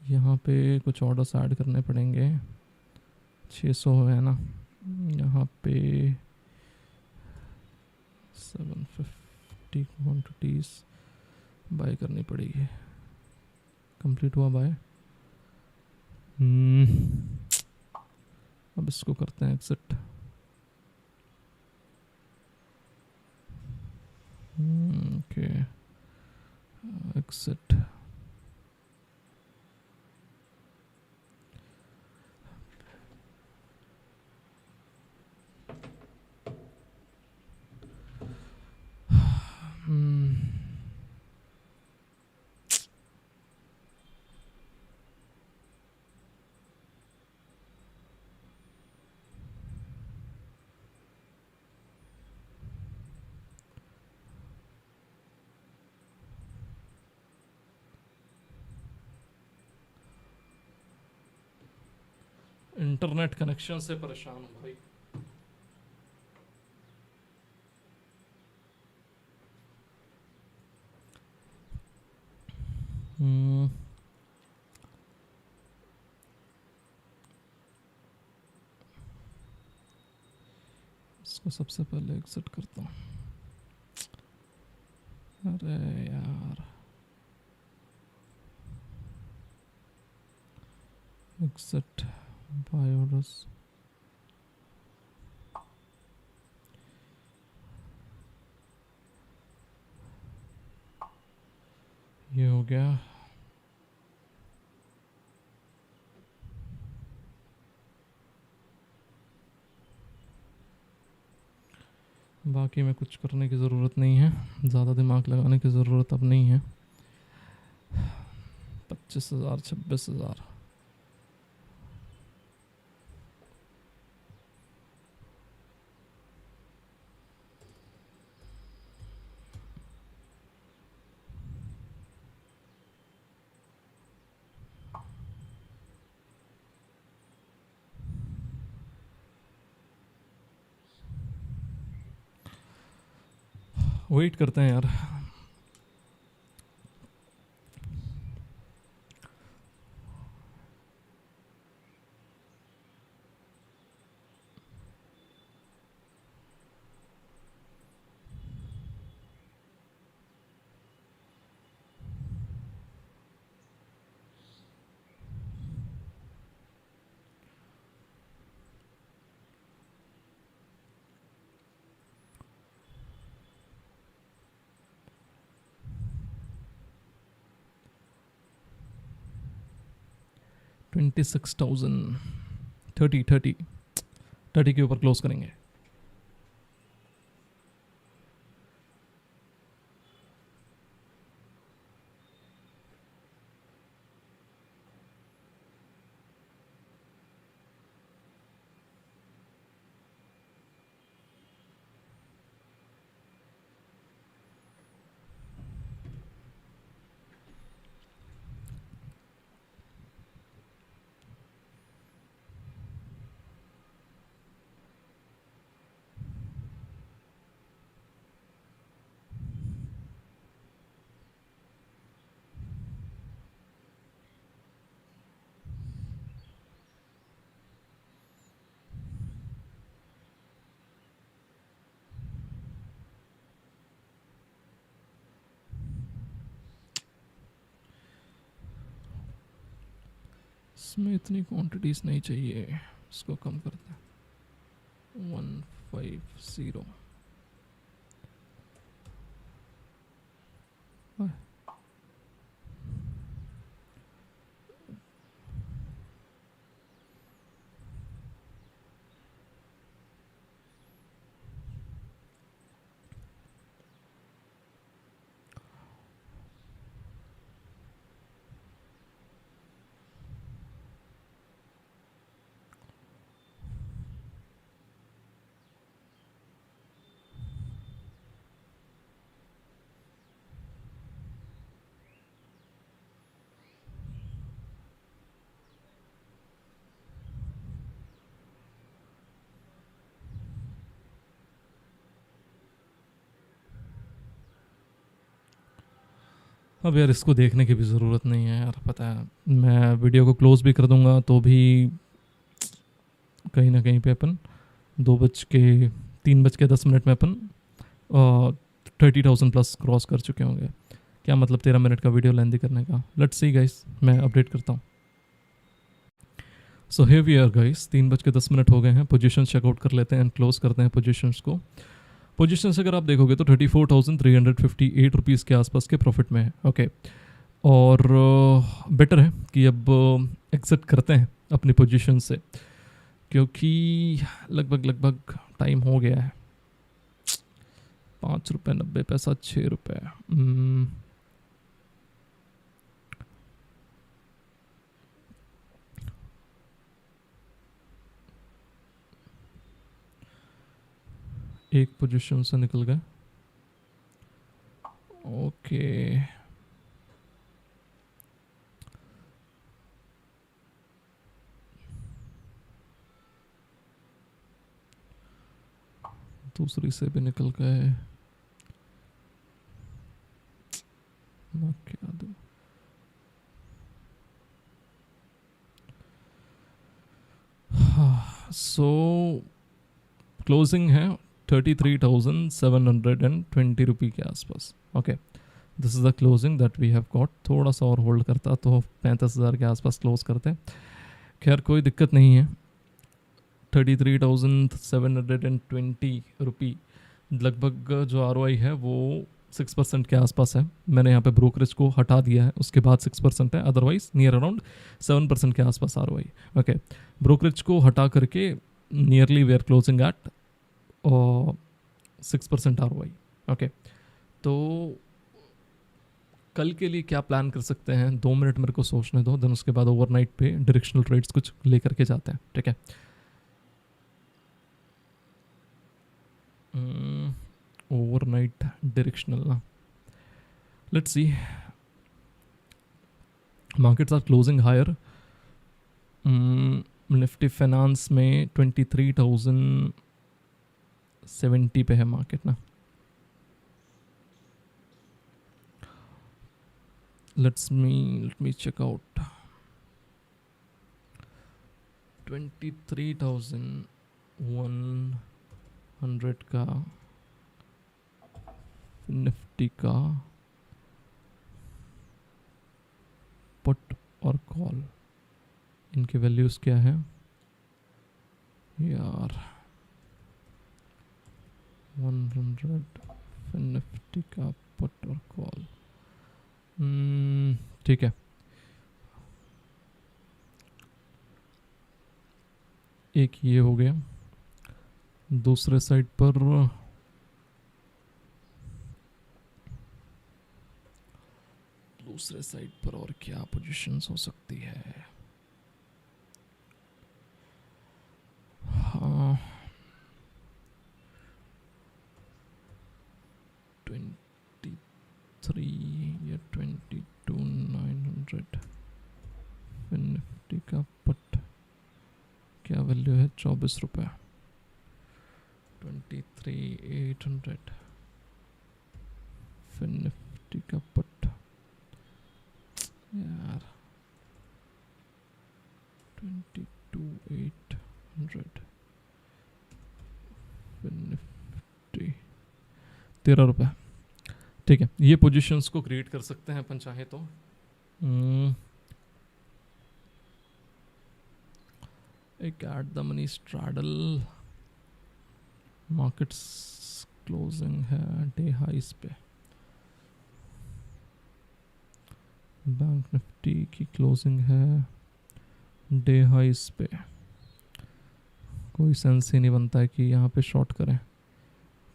यहाँ पे कुछ ऑर्डर्स ऐड करने पड़ेंगे। 600 है ना, यहाँ पे 750 क्वांटिटीज़ बाय करनी पड़ेगी। कंप्लीट हुआ बाय। अब इसको करते हैं exit. Okay, exit. Internet connection से परेशान हूँ भाई। इसको सबसे पहले एग्जिट करता हूँ। अरे यार, एग्जिट बाय ऑर्डर्स। ये हो गया। बाकी में कुछ करने की ज़रूरत नहीं है, ज़्यादा दिमाग लगाने की ज़रूरत अब नहीं है। 25,000 26,000। वेट करते हैं यार। $26,000। 30 के ऊपर क्लोज करेंगे। इसमें इतनी क्वांटिटीज नहीं चाहिए, इसको कम करते हैं 150। अब यार इसको देखने की भी ज़रूरत नहीं है यार, पता है मैं वीडियो को क्लोज भी कर दूंगा तो भी कहीं ना कहीं पे अपन 3:10 में अपन 30,000 प्लस क्रॉस कर चुके होंगे। क्या मतलब 13 मिनट का वीडियो लेंदी करने का। लेट्स सी गाइस, मैं अपडेट करता हूँ। So here we are guys, 3:10 हो गए हैं। पोजीशन चेकआउट कर लेते हैं एंड क्लोज करते हैं पोजीशंस को। पोजीशंस अगर आप देखोगे तो 34,358 रुपीज़ के आसपास के प्रॉफिट में है। ओके और बेटर है कि अब एग्जिट करते हैं अपनी पोजीशन से, क्योंकि लगभग टाइम हो गया है। 5 रुपये 90 पैसा, 6 रुपये। एक पोजीशन से निकल गए। ओके दूसरी से भी निकल गए। मैं क्या दूं? सो क्लोजिंग है 33,720 रुपये के आसपास। Okay this is the closing that we have got. थोड़ा सा और होल्ड करता तो 35,000 के आसपास क्लोज करते। खैर कोई दिक्कत नहीं है। 33,720 रुपये लगभग जो ROI है वो 6% के आसपास है। मैंने यहाँ पे ब्रोकरेज को हटा दिया है, उसके बाद 6% है, अदरवाइज नियर अराउंड 7% के आसपास ROI। ओके ब्रोकरेज को हटा करके nearly we are closing at 6% ROI। Okay तो कल के लिए क्या प्लान कर सकते हैं, 2 मिनट मेरे को सोचने दो, देन उसके बाद ओवरनाइट पे डायरेक्शनल ट्रेड्स कुछ लेकर के जाते हैं। ठीक है ओवरनाइट डायरेक्शनल ना, let's see. Markets are closing higher. Nifty finance में 23,070 पे है मार्केट ना। लेट मी चेक आउट 23,100 का निफ्टी का पुट और कॉल, इनके वैल्यूज क्या है यार। 100 निफ्टी का पुट और कॉल, ठीक है। एक ये हो गया। दूसरे साइड पर और क्या पोजीशंस हो सकती है। हाँ 23 या 22,900 निफ्टी का पुट, क्या वैल्यू है 24 रुपये। 23,800 निफ्टी का पुट यार। 22,800 निफ्टी 13 रुपये। ठीक है ये पोजीशंस को क्रिएट कर सकते हैं अपन चाहे तो। एक eight the money straddle markets closing है डे हाइस पे, बैंक निफ्टी की क्लोजिंग है डे हाइस पे। कोई सेंस ही नहीं बनता है कि यहाँ पे शॉर्ट करें।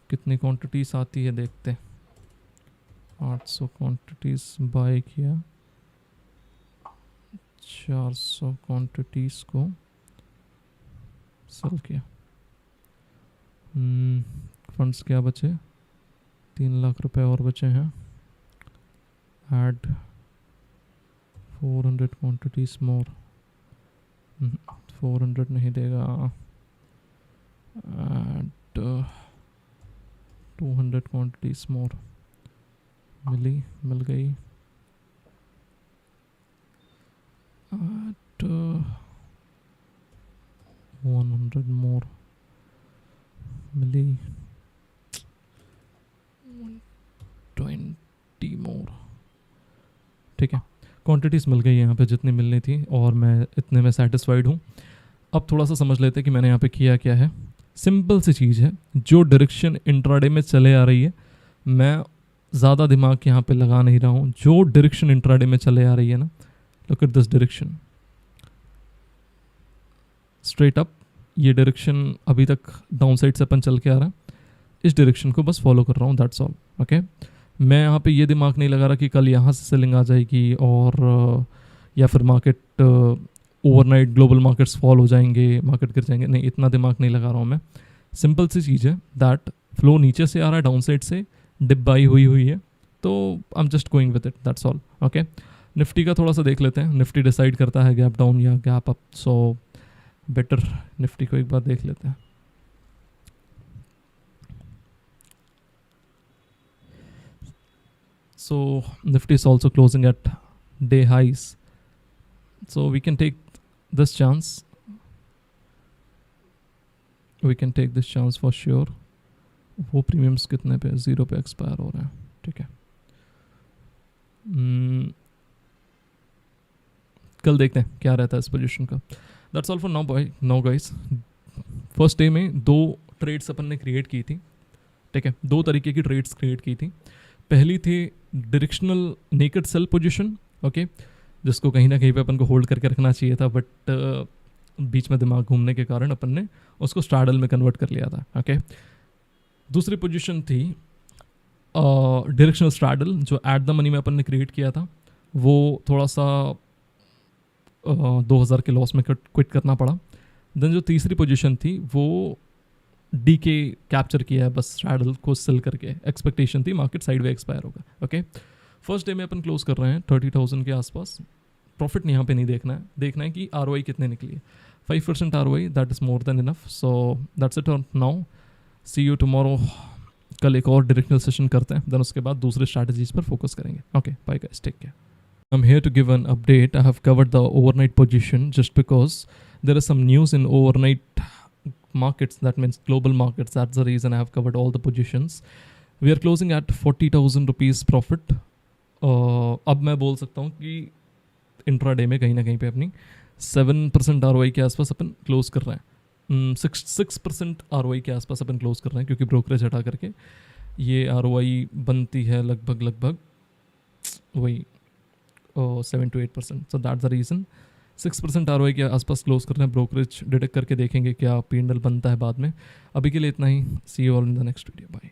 कितनी क्वांटिटीज आती है देखते हैं। 800 क्वांटिटीज बाय किया, 400 क्वांटिटीज को सेल किया। फंड्स क्या बचे, 3 लाख रुपए और बचे हैं। ऐड 400 क्वांटिटीज मोर, 400 नहीं देगा। ऐड 200 क्वांटिटीज मोर, मिल गई। At 100 more milli, 120 more। ठीक है, क्वांटिटीज़ मिल गई यहाँ पे जितनी मिलनी थी और मैं इतने में सेटिस्फाइड हूँ। अब थोड़ा सा समझ लेते हैं कि मैंने यहाँ पे किया क्या है। सिंपल सी चीज़ है, जो डायरेक्शन इंट्राडे में चले आ रही है मैं ज़्यादा दिमाग यहाँ पे लगा नहीं रहा हूँ। जो डायरेक्शन इंट्राडे में चले आ रही है ना, look at this direction straight up. ये डायरेक्शन अभी तक डाउन साइड से अपन चल के आ रहा है, इस डायरेक्शन को बस फॉलो कर रहा हूँ, दैट्स ऑल। ओके, मैं यहाँ पे ये दिमाग नहीं लगा रहा कि कल यहाँ से सेलिंग आ जाएगी और या फिर market overnight global markets fall हो जाएंगे, मार्केट गिर जाएंगे, नहीं, इतना दिमाग नहीं लगा रहा हूँ मैं। सिंपल सी चीज़ है दैट फ्लो नीचे से आ रहा है, डाउन साइड से डिप बाई हुई है, तो I am just going with it, that's all. Okay, Nifty का थोड़ा सा देख लेते हैं। निफ्टी डिसाइड करता है गैप डाउन या gap up, so better Nifty को एक बार देख लेते हैं। So Nifty is also closing at day highs, so we can take this chance. We can take this chance for sure. वो प्रीमियम्स कितने पे, 0 पे एक्सपायर हो रहे हैं, ठीक है। कल देखते हैं क्या रहता है इस पोजीशन का। That's all for now guys. First day में 2 ट्रेड्स अपन ने क्रिएट की थी, ठीक है। 2 तरीके की ट्रेड्स क्रिएट की थी। पहली थी directional naked sell position, okay, जिसको कहीं ना कहीं पे अपन को होल्ड करके रखना चाहिए था, बट बीच में दिमाग घूमने के कारण अपन ने उसको स्ट्रैडल में कन्वर्ट कर लिया था, ओके। दूसरी पोजीशन थी डायरेक्शनल स्ट्रैडल, जो एट द मनी में अपन ने क्रिएट किया था। वो थोड़ा सा 2000 के लॉस में क्विट करना पड़ा। देन जो तीसरी पोजीशन थी वो डी के कैप्चर किया है बस स्ट्रैडल को सेल करके। एक्सपेक्टेशन थी मार्केट साइड वे एक्सपायर होगा, ओके। फर्स्ट डे में अपन क्लोज कर रहे हैं 30,000 के आसपास। प्रॉफिट यहाँ पे नहीं देखना है, देखना है कि ROI कितने निकली है। 5% ROI, that is more than enough. So that's it now, see you tomorrow. कल एक और डायरेक्शनल सेशन करते हैं, देन उसके बाद दूसरे स्ट्रैटेजीज पर फोकस करेंगे। Okay, bye guys, take care. I'm here to give an update. I have covered the overnight position just because there is some news in overnight markets, that means global markets. That's the reason I have covered all the positions. We are closing at 40,000 rupees profit. अब मैं बोल सकता हूँ कि intraday में कहीं ना कहीं पे अपनी 7% ROI के आसपास अपन क्लोज कर रहे हैं। 6% ROI के आसपास अपन क्लोज कर रहे हैं, क्योंकि ब्रोकरेज हटा करके ये ROI बनती है लगभग वही 7 to 8%. So that's the reason 6% ROI के आसपास क्लोज कर रहे हैं। ब्रोकरेज डिटेक्ट करके देखेंगे क्या P&L बनता है बाद में। अभी के लिए इतना ही। See you all in the next video, bye.